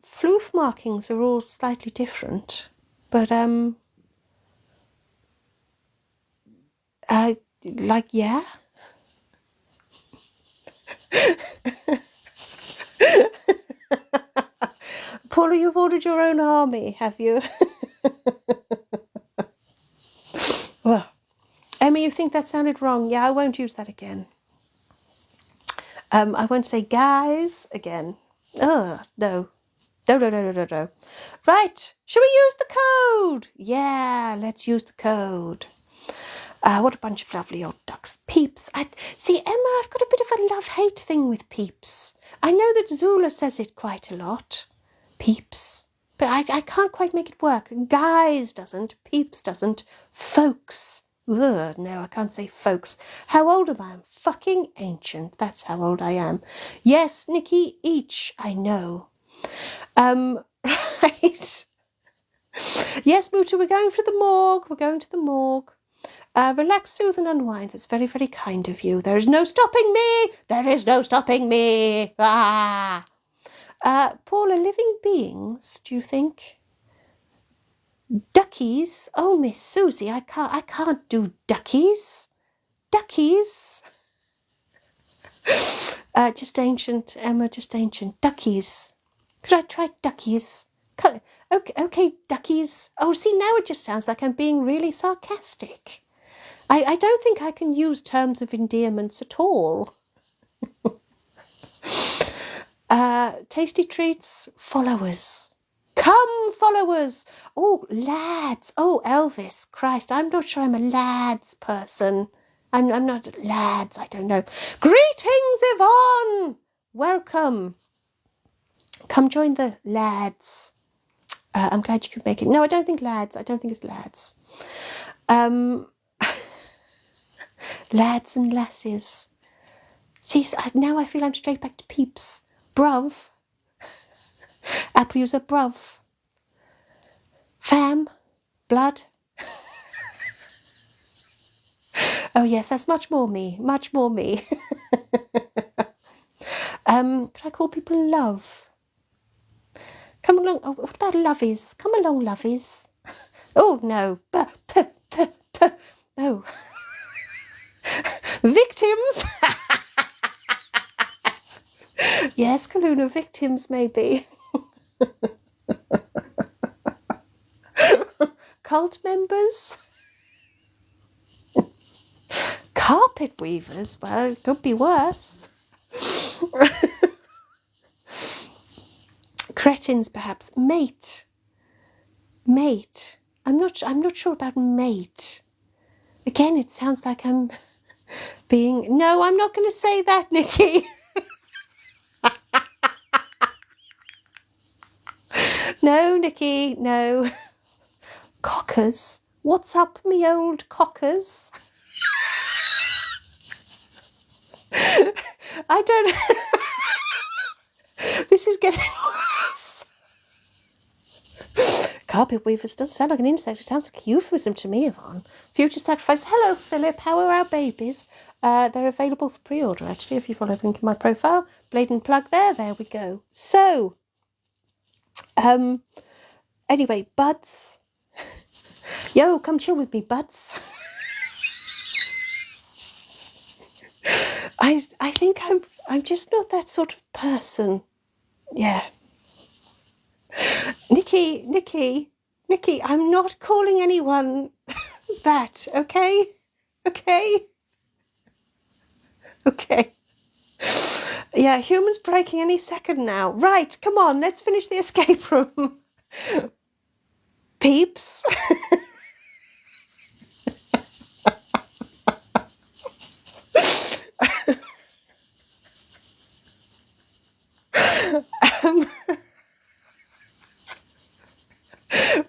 floof markings are all slightly different, but, like, yeah? Paula, you've ordered your own army, have you? Well, Emma, you think that sounded wrong? Yeah, I won't use that again. I won't say guys again. Oh, no. No. Right, shall we use the code? Yeah, let's use the code. What a bunch of lovely old ducks. Peeps. See, Emma, I've got a bit of a love-hate thing with Peeps. I know that Zula says it quite a lot. Peeps. But I can't quite make it work. Guys doesn't. Peeps doesn't. Folks. Ugh, no, I can't say folks. How old am I? I'm fucking ancient. That's how old I am. Yes, Nikki, each. I know. Right. Yes, Muta, we're going for the morgue. We're going to the morgue. Relax, soothe and unwind. That's very, very kind of you. There is no stopping me. There is no stopping me. Ah. Paula, living beings, do you think? Duckies? Oh, Miss Susie, I can't do duckies. Duckies? Just ancient, Emma, just ancient. Duckies. Could I try duckies? Okay, duckies. Oh, see, now it just sounds like I'm being really sarcastic. I don't think I can use terms of endearments at all. Tasty treats, followers. Come, followers. Oh, lads. Oh, Elvis. Christ, I'm not sure I'm a lads person. I'm not lads, I don't know. Greetings, Yvonne. Welcome. Come join the lads. I'm glad you could make it. No, I don't think lads. I don't think it's lads. Lads and lasses. See, now I feel I'm straight back to Peeps. Bruv. Apple user, bruv. Fam. Blood. Oh, yes, that's much more me. Much more me. Can I call people love? Come along. Oh, what about lovies? Come along, lovies. Oh, no. No. Victims. Yes, Kaluna, victims maybe. Cult members. Carpet weavers. Well, it could be worse. Cretins, perhaps. Mate. Mate. I'm not sure about mate. Again, it sounds like I'm being... No, I'm not going to say that, Nikki. No, Nikki, no. Cockers. What's up, me old cockers? I don't... This is getting worse. Carpet weavers does sound like an insect. It sounds like a euphemism to me, Yvonne. Future sacrifice. Hello, Philip. How are our babies? They're available for pre-order, actually, if you follow the link in my profile. Blatant plug there. There we go. So, anyway, buds. Yo, come chill with me, buds. I think I'm just not that sort of person. Yeah. Nikki, I'm not calling anyone that, okay? Okay? Okay. Yeah, humans breaking any second now. Right, come on, let's finish the escape room. Peeps.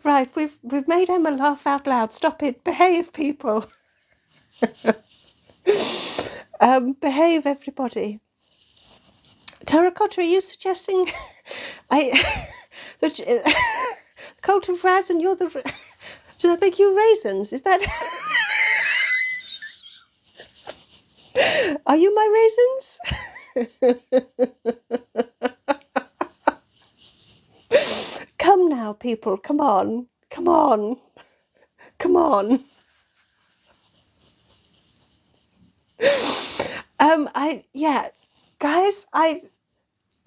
Right, we've made Emma laugh out loud. Stop it. Behave, people. Behave, everybody. Terracotta, are you suggesting the cult of Raz and you're the... Do that make you raisins? Is that... Are you my raisins? Come now, people. Come on. Come on. Come on. Yeah, guys,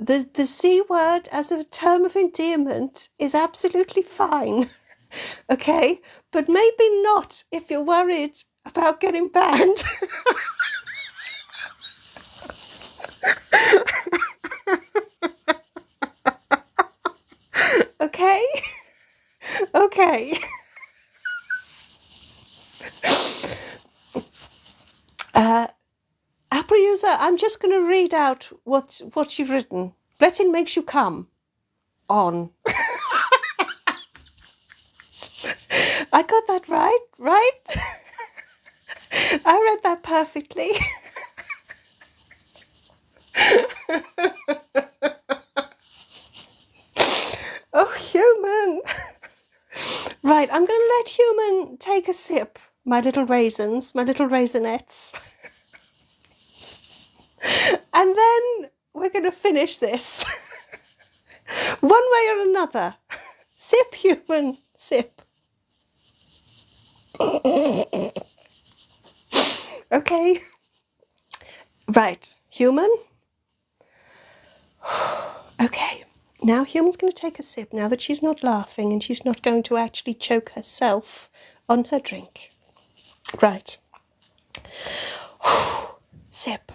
the C word as a term of endearment is absolutely fine, okay? But maybe not if you're worried about getting banned. Okay? Okay. Apple user, I'm just going to read out what you've written. Blettin makes you come. On. I got that right? I read that perfectly. Oh, human. Right, I'm going to let human take a sip. My little raisins, my little raisinets. And then we're going to finish this. One way or another. Sip, human, sip. Okay. Right, human. Okay. Now human's going to take a sip now that she's not laughing and she's not going to actually choke herself on her drink. Right. Sip.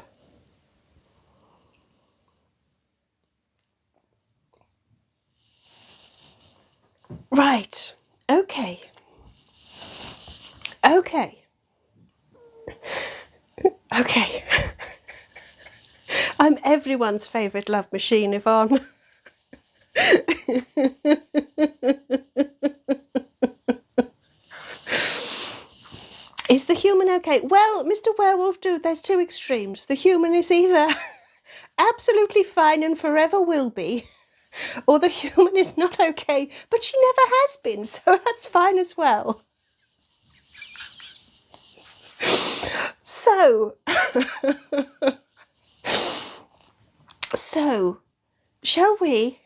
Right. Okay. Okay. Okay. I'm everyone's favourite love machine, Yvonne. Is the human okay? Well, Mr. Werewolf, dude, there's two extremes. The human is either absolutely fine and forever will be, or the human is not okay, but she never has been, so that's fine as well. So, shall we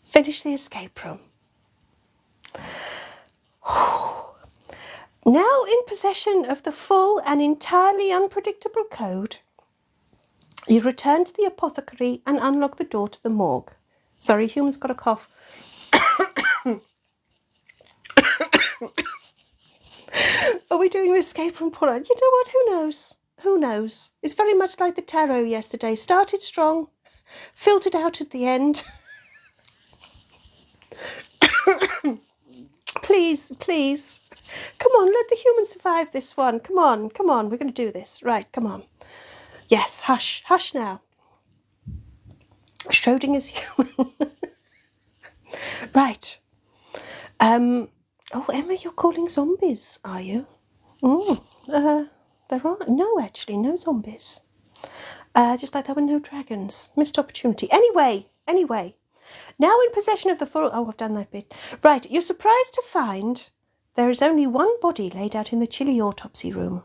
finish the escape room? Now in possession of the full and entirely unpredictable code, you return to the apothecary and unlock the door to the morgue. Sorry, human's got a cough. Are we doing an escape room, Paula? You know what? Who knows? Who knows? It's very much like the tarot yesterday. Started strong, filtered out at the end. Please, please. Come on, let the human survive this one. Come on, come on. We're going to do this. Right, come on. Yes, hush, hush now. Schrodinger's human. Right. Oh, Emma, you're calling zombies, are you? There are no, actually, no zombies. Just like there were no dragons. Missed opportunity. Anyway. Now in possession of the full... Oh, I've done that bit. Right, you're surprised to find there is only one body laid out in the chilly autopsy room.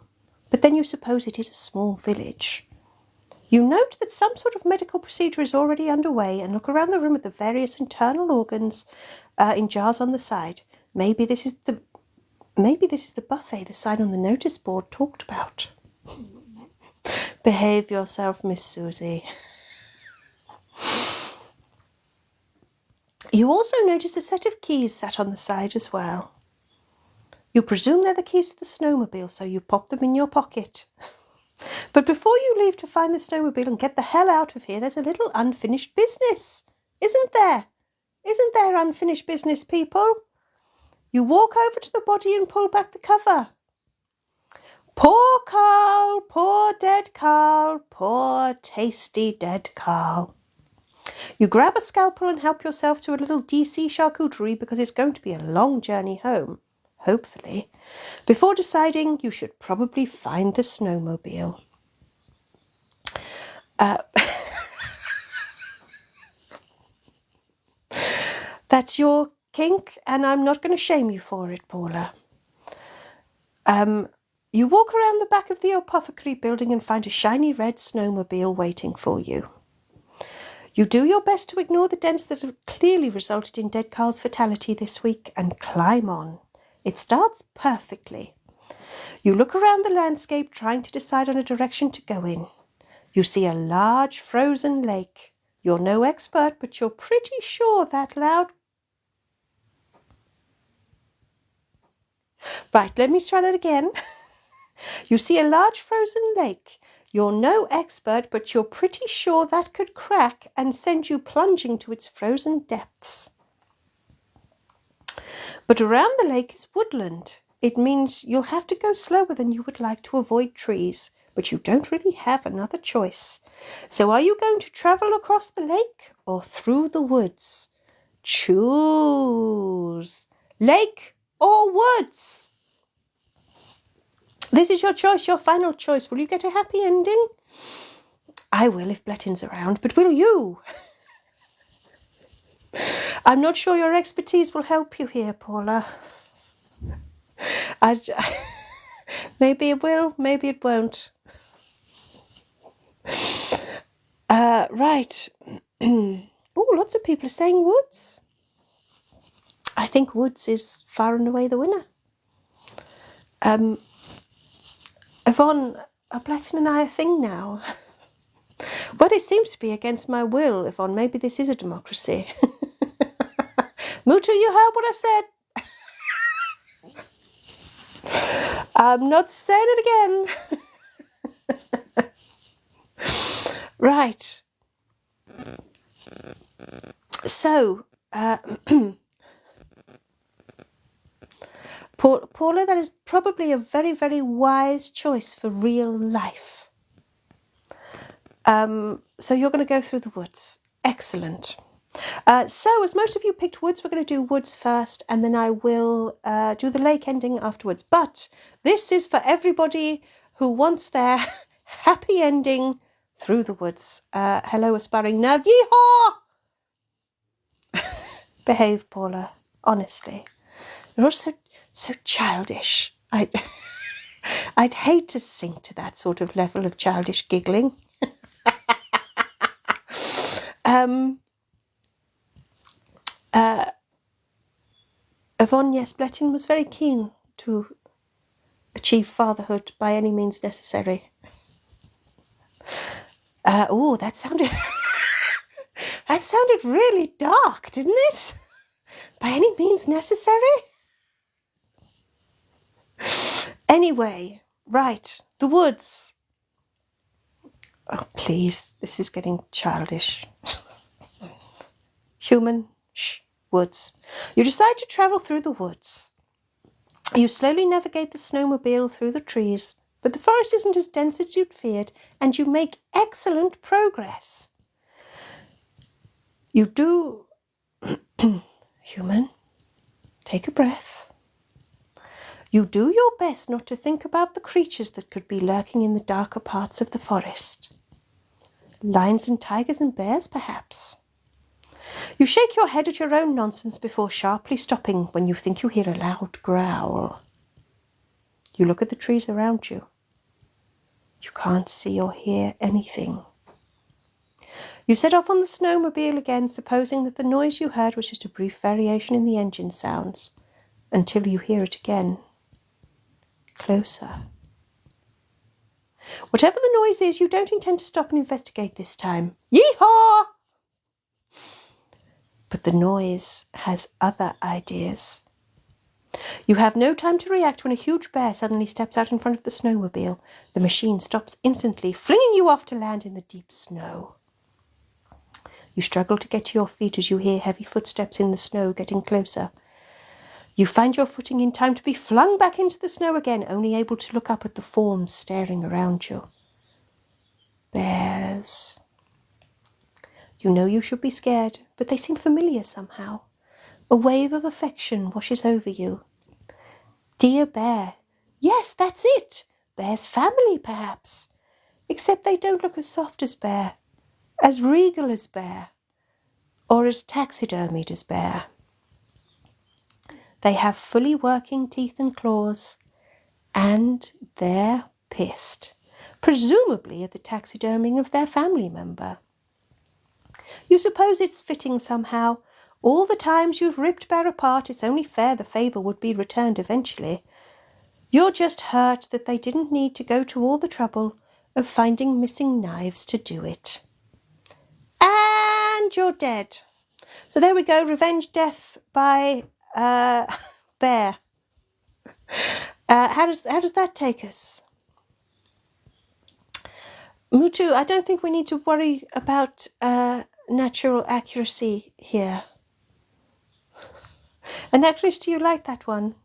But then you suppose it is a small village. You note that some sort of medical procedure is already underway and look around the room at the various internal organs in jars on the side. Maybe this is the buffet the sign on the notice board talked about. Behave yourself, Miss Susie. You also notice a set of keys sat on the side as well. You presume they're the keys to the snowmobile, so you pop them in your pocket. But before you leave to find the snowmobile and get the hell out of here, there's a little unfinished business. Isn't there? Isn't there unfinished business, people? You walk over to the body and pull back the cover. Poor Carl, poor dead Carl, poor tasty dead Carl. You grab a scalpel and help yourself to a little DC charcuterie because it's going to be a long journey home, hopefully, before deciding you should probably find the snowmobile. That's your kink, and I'm not going to shame you for it, Paula. You walk around the back of the apothecary building and find a shiny red snowmobile waiting for you. You do your best to ignore the dents that have clearly resulted in dead Carl's fatality this week and climb on. It starts perfectly. You look around the landscape trying to decide on a direction to go in. You see a large frozen lake. You're no expert, but you're pretty sure that loud... Right, let me try that again. You see a large frozen lake. You're no expert, but you're pretty sure that could crack and send you plunging to its frozen depths. But around the lake is woodland. It means you'll have to go slower than you would like to avoid trees, but you don't really have another choice. So are you going to travel across the lake or through the woods? Choose. Lake or woods? This is your choice, your final choice. Will you get a happy ending? I will if Blettin's around, but will you? I'm not sure your expertise will help you here, Paula. Maybe it will, maybe it won't. Right. Oh, lots of people are saying woods. I think woods is far and away the winner. Yvonne, are Blettin and I a thing now? But it seems to be against my will, Yvonne. Maybe this is a democracy. Mutu, you heard what I said? I'm not saying it again. Right. So, Paula, that is probably a very, very wise choice for real life. So you're going to go through the woods. Excellent. So as most of you picked woods, we're going to do woods first, and then I will do the lake ending afterwards. But this is for everybody who wants their happy ending through the woods. Hello, aspiring nerve. Yeehaw! Behave, Paula. Honestly. You're also so childish. I'd hate to sink to that sort of level of childish giggling. Yvonne, yes, Blettin was very keen to achieve fatherhood by any means necessary. Oh, that sounded that sounded really dark, didn't it? By any means necessary? Anyway, right, the woods. Oh, please, this is getting childish. Human, shh, woods. You decide to travel through the woods. You slowly navigate the snowmobile through the trees, but the forest isn't as dense as you'd feared, and you make excellent progress. You do... Human, take a breath. You do your best not to think about the creatures that could be lurking in the darker parts of the forest. Lions and tigers and bears, perhaps. You shake your head at your own nonsense before sharply stopping when you think you hear a loud growl. You look at the trees around you. You can't see or hear anything. You set off on the snowmobile again, supposing that the noise you heard was just a brief variation in the engine sounds, until you hear it again. Closer. Whatever the noise is, you don't intend to stop and investigate this time. Yeehaw! But the noise has other ideas. You have no time to react when a huge bear suddenly steps out in front of the snowmobile. The machine stops instantly, flinging you off to land in the deep snow. You struggle to get to your feet as you hear heavy footsteps in the snow getting closer. You find your footing in time to be flung back into the snow again, only able to look up at the forms staring around you. Bears. You know you should be scared, but they seem familiar somehow. A wave of affection washes over you. Dear bear. Yes, that's it. Bear's family, perhaps. Except they don't look as soft as bear, as regal as bear, or as taxidermied as bear. They have fully working teeth and claws, and they're pissed, presumably at the taxiderming of their family member. You suppose it's fitting somehow. All the times you've ripped bear apart, it's only fair the favour would be returned eventually. You're just hurt that they didn't need to go to all the trouble of finding missing knives to do it. Ah! and you're dead. So there we go, revenge death by bear. How does that take us? Mutu, I don't think we need to worry about natural accuracy here. And Actress, do you like that one?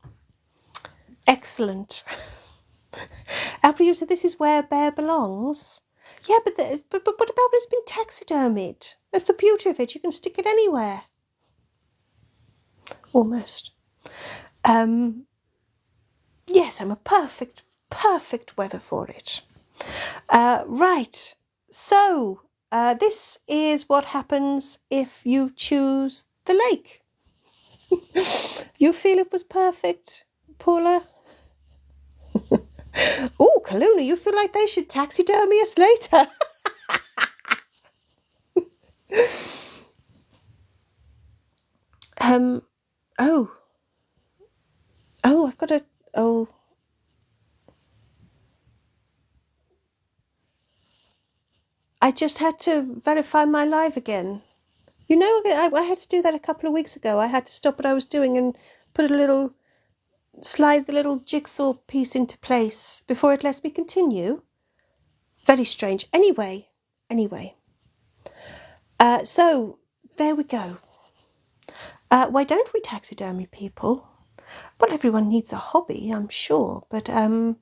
Excellent. Our producer, this is where bear belongs. Yeah, but what about when it's been taxidermied? That's the beauty of it. You can stick it anywhere. Almost. Yes, I'm a perfect weather for it. Right. So, this is what happens if you choose the lake. You feel it was perfect, Paula? Oh, Kaluna, you feel like they should taxidermy us later? I've got a, I just had to verify my live again. You know, I had to do that a couple of weeks ago. I had to stop what I was doing and put slide the little jigsaw piece into place before it lets me continue. Very strange. Anyway. So, there we go. Why don't we taxidermy people? Well, everyone needs a hobby, I'm sure, but I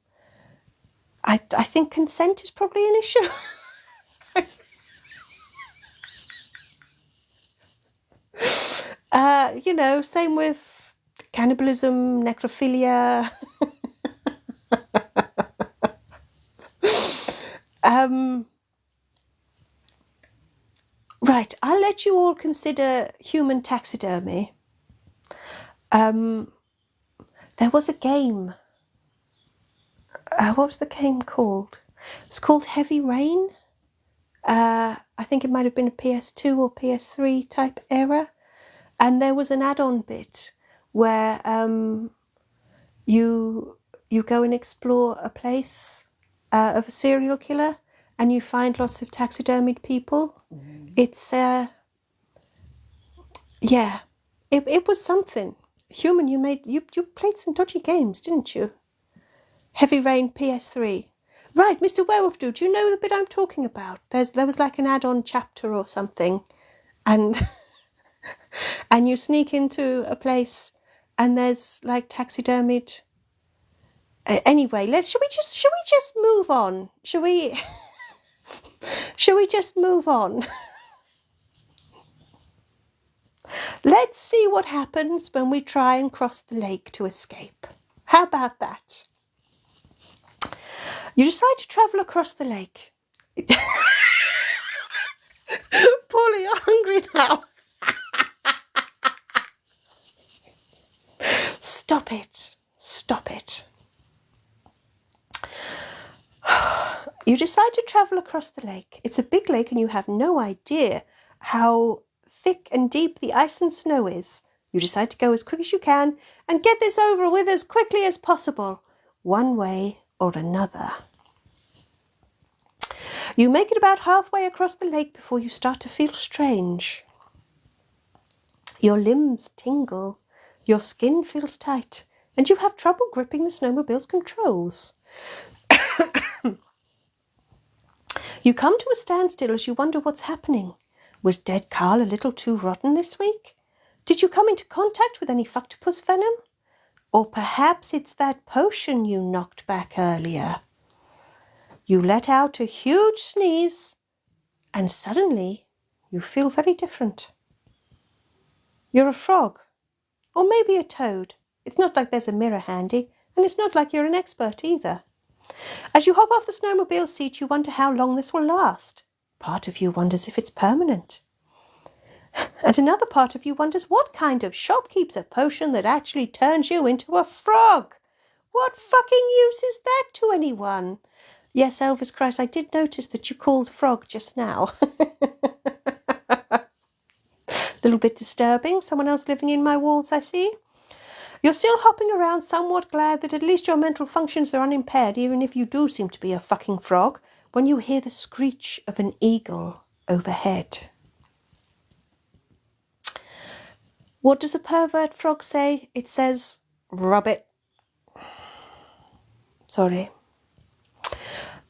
think consent is probably an issue. You know, same with cannibalism, necrophilia. Right, I'll let you all consider human taxidermy. There was a game. What was the game called? It was called Heavy Rain. I think it might have been a PS2 or PS3 type era. And there was an add-on bit where you go and explore a place of a serial killer and you find lots of taxidermied people. It's, yeah, it was something. Human, you played some dodgy games, didn't you? Heavy Rain PS3. Right, Mr. Werewolf Dude, do you know the bit I'm talking about? There was like an add-on chapter or something, and and you sneak into a place and there's like taxidermied. Anyway, shall we just move on? Shall we just move on? Let's see what happens when we try and cross the lake to escape. How about that? You decide to travel across the lake. Paula, you're hungry now. Stop it. You decide to travel across the lake. It's a big lake and you have no idea how thick and deep the ice and snow is. You decide to go as quick as you can and get this over with as quickly as possible, one way or another. You make it about halfway across the lake before you start to feel strange. Your limbs tingle, your skin feels tight, and you have trouble gripping the snowmobile's controls. You come to a standstill as you wonder what's happening. Was dead Carl a little too rotten this week? Did you come into contact with any fucktopus venom? Or perhaps it's that potion you knocked back earlier. You let out a huge sneeze, and suddenly you feel very different. You're a frog, or maybe a toad. It's not like there's a mirror handy, and it's not like you're an expert either. As you hop off the snowmobile seat, you wonder how long this will last. Part of you wonders if it's permanent. And another part of you wonders what kind of shop keeps a potion that actually turns you into a frog. What fucking use is that to anyone? Yes, Elvis Christ, I did notice that you called frog just now. A little bit disturbing. Someone else living in my walls, I see. You're still hopping around, somewhat glad that at least your mental functions are unimpaired, even if you do seem to be a fucking frog, when you hear the screech of an eagle overhead. What does a pervert frog say? It says, rub it. Sorry.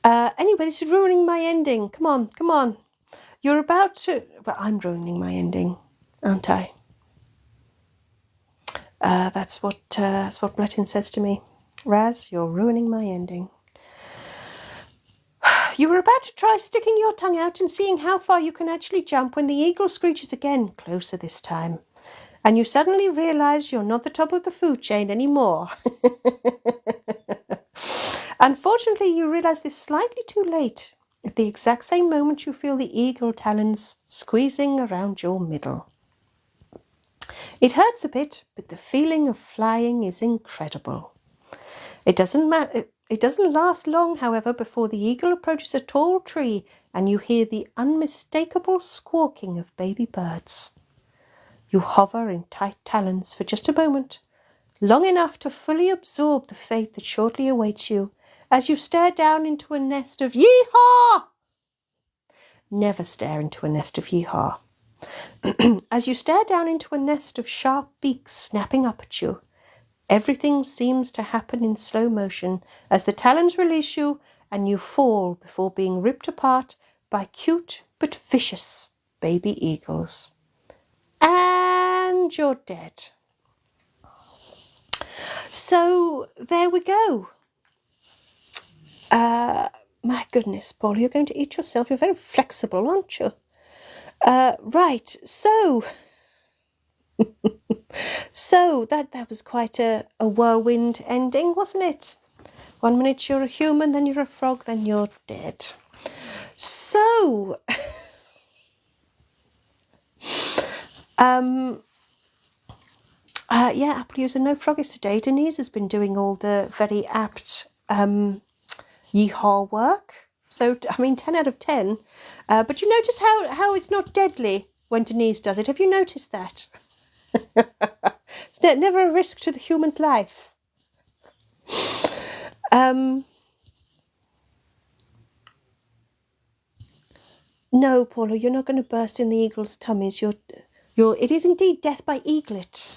Anyway, this is ruining my ending. Come on, come on. You're about to... Well, I'm ruining my ending, aren't I? That's what Blettin says to me. Raz, you're ruining my ending. You were about to try sticking your tongue out and seeing how far you can actually jump when the eagle screeches again, closer this time. And you suddenly realise you're not the top of the food chain anymore. Unfortunately, you realise this slightly too late. At the exact same moment you feel the eagle talons squeezing around your middle. It hurts a bit, but the feeling of flying is incredible. It doesn't last long, however, before the eagle approaches a tall tree and you hear the unmistakable squawking of baby birds. You hover in tight talons for just a moment, long enough to fully absorb the fate that shortly awaits you as you stare down into a nest of yeehaw! Never stare into a nest of yeehaw. As you stare down into a nest of sharp beaks snapping up at you, everything seems to happen in slow motion as the talons release you and you fall before being ripped apart by cute but vicious baby eagles. And you're dead. So there we go. My goodness, Paul, you're going to eat yourself. You're very flexible, aren't you? Right, so that was quite a whirlwind ending, wasn't it? 1 minute you're a human, then you're a frog, then you're dead. So, yeah, Apple user, no froggies today. Denise has been doing all the very apt yeehaw work. So, I mean, 10 out of 10. But you notice how it's not deadly when Denise does it. Have you noticed that? It's never a risk to the human's life. No, Paula, you're not going to burst in the eagle's tummies. It is indeed death by eaglet.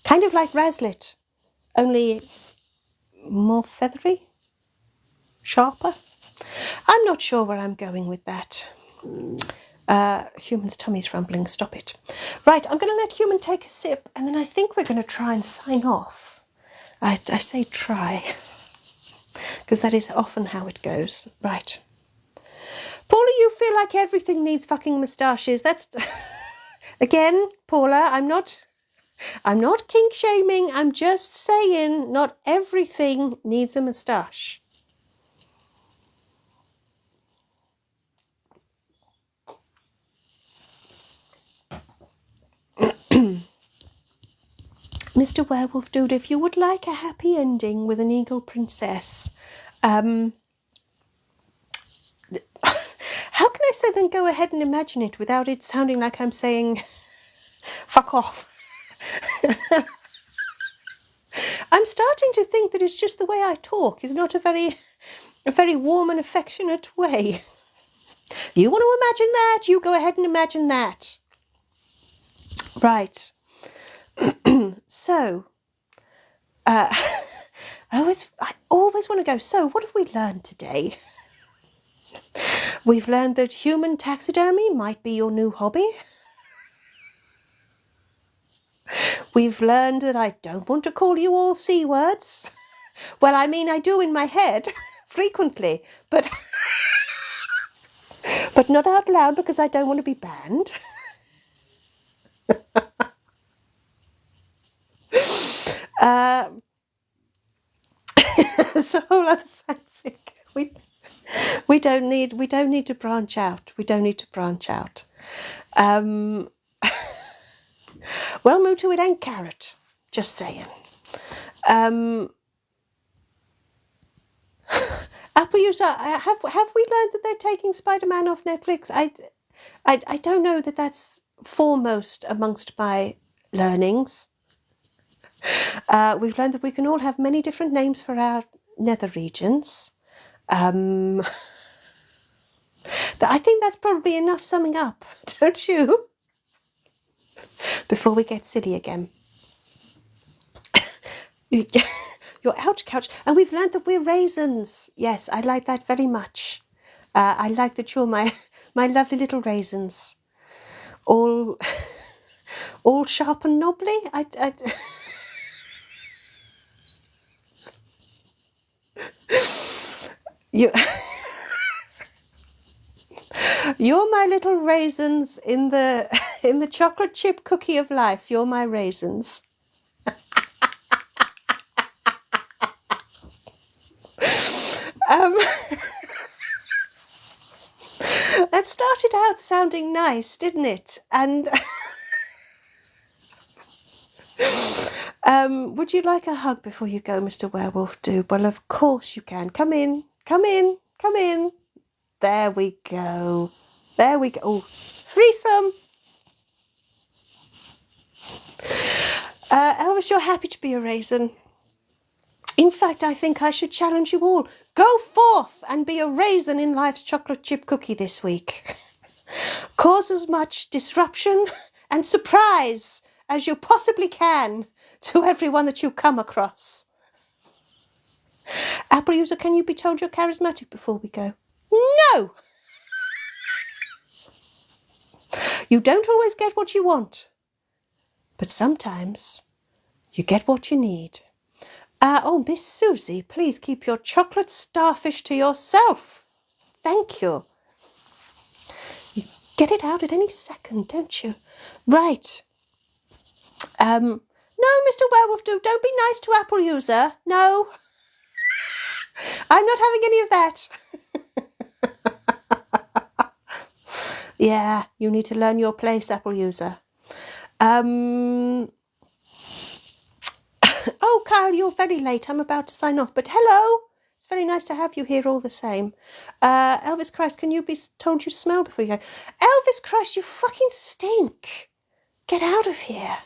Kind of like Razlet, only more feathery, sharper. I'm not sure where I'm going with that. Human's tummy's rumbling, stop it. Right, I'm going to let Human take a sip, and then I think we're going to try and sign off. I say try, because that is often how it goes. Right. Paula, you feel like everything needs fucking moustaches. That's... Again, Paula, I'm not kink shaming. I'm just saying not everything needs a moustache. Mr. Werewolf Dude, if you would like a happy ending with an eagle princess, how can I say then go ahead and imagine it without it sounding like I'm saying fuck off? I'm starting to think that it's just the way I talk is not a very warm and affectionate way. You want to imagine that? You go ahead and imagine that. Right. So, I always want to go, so what have we learned today? We've learned that human taxidermy might be your new hobby. We've learned that I don't want to call you all C words. Well, I mean, I do in my head frequently, but not out loud because I don't want to be banned. It's a whole other fanfic. We don't need to branch out. We don't need to branch out. Well, Mutu, it ain't carrot. Just saying. Apple user, have we learned that they're taking Spider-Man off Netflix? I don't know that that's foremost amongst my learnings. We've learned that we can all have many different names for our nether regions. I think that's probably enough summing up, don't you? before we get silly again. Your ouch couch. And we've learned that we're raisins. Yes, I like that very much. I like that you're my lovely little raisins. All all sharp and knobbly. You, you're my little raisins in the chocolate chip cookie of life. You're my raisins. That started out sounding nice, didn't it? And would you like a hug before you go, Mr. Werewolf Dude? Well, of course you can. Come in, come in, come in. There we go. There we go. Oh, threesome. Elvis, you're happy to be a raisin. In fact, I think I should challenge you all. Go forth and be a raisin in life's chocolate chip cookie this week. Cause as much disruption and surprise as you possibly can to everyone that you come across. Apple user, can you be told you're charismatic before we go? No! You don't always get what you want, but sometimes you get what you need. Oh, Miss Susie, please keep your chocolate starfish to yourself. Thank you. You get it out at any second, don't you? Right. No, Mr. Werewolf Dude, don't be nice to Apple user. No. I'm not having any of that. Yeah, you need to learn your place, Apple user. Oh, Kyle, you're very late. I'm about to sign off, but hello. It's very nice to have you here all the same. Elvis Christ, can you be told you smell before you go? Elvis Christ, you fucking stink. Get out of here.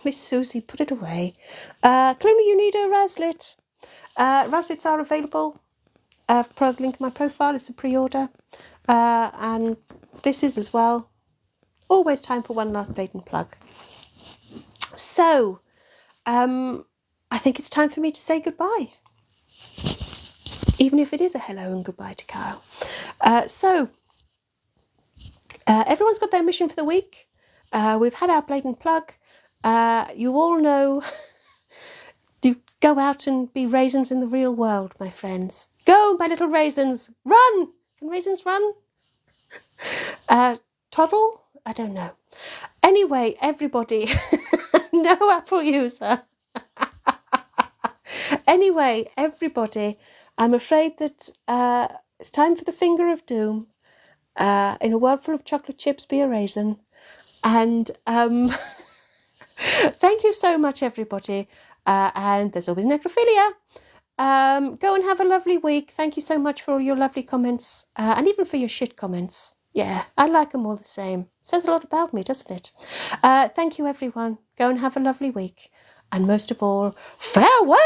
Miss Susie, put it away. Clooney, you need a Razlet. Razlets are available. Per the link in my profile. It's a pre-order. And this is as well. Always time for one last blatant plug. So, I think it's time for me to say goodbye. Even if it is a hello and goodbye to Kyle. Everyone's got their mission for the week. We've had our blatant plug. You all know to go out and be raisins in the real world, my friends. Go, my little raisins. Run! Can raisins run? Toddle? I don't know. Anyway, everybody, no Apple user. Anyway, everybody, I'm afraid that it's time for the finger of doom. In a world full of chocolate chips, be a raisin. And thank you so much, everybody. And there's always necrophilia. Go and have a lovely week. Thank you so much for all your lovely comments. And even for your shit comments. Yeah, I like them all the same. Says a lot about me, doesn't it? Thank you, everyone. Go and have a lovely week. And most of all, farewell!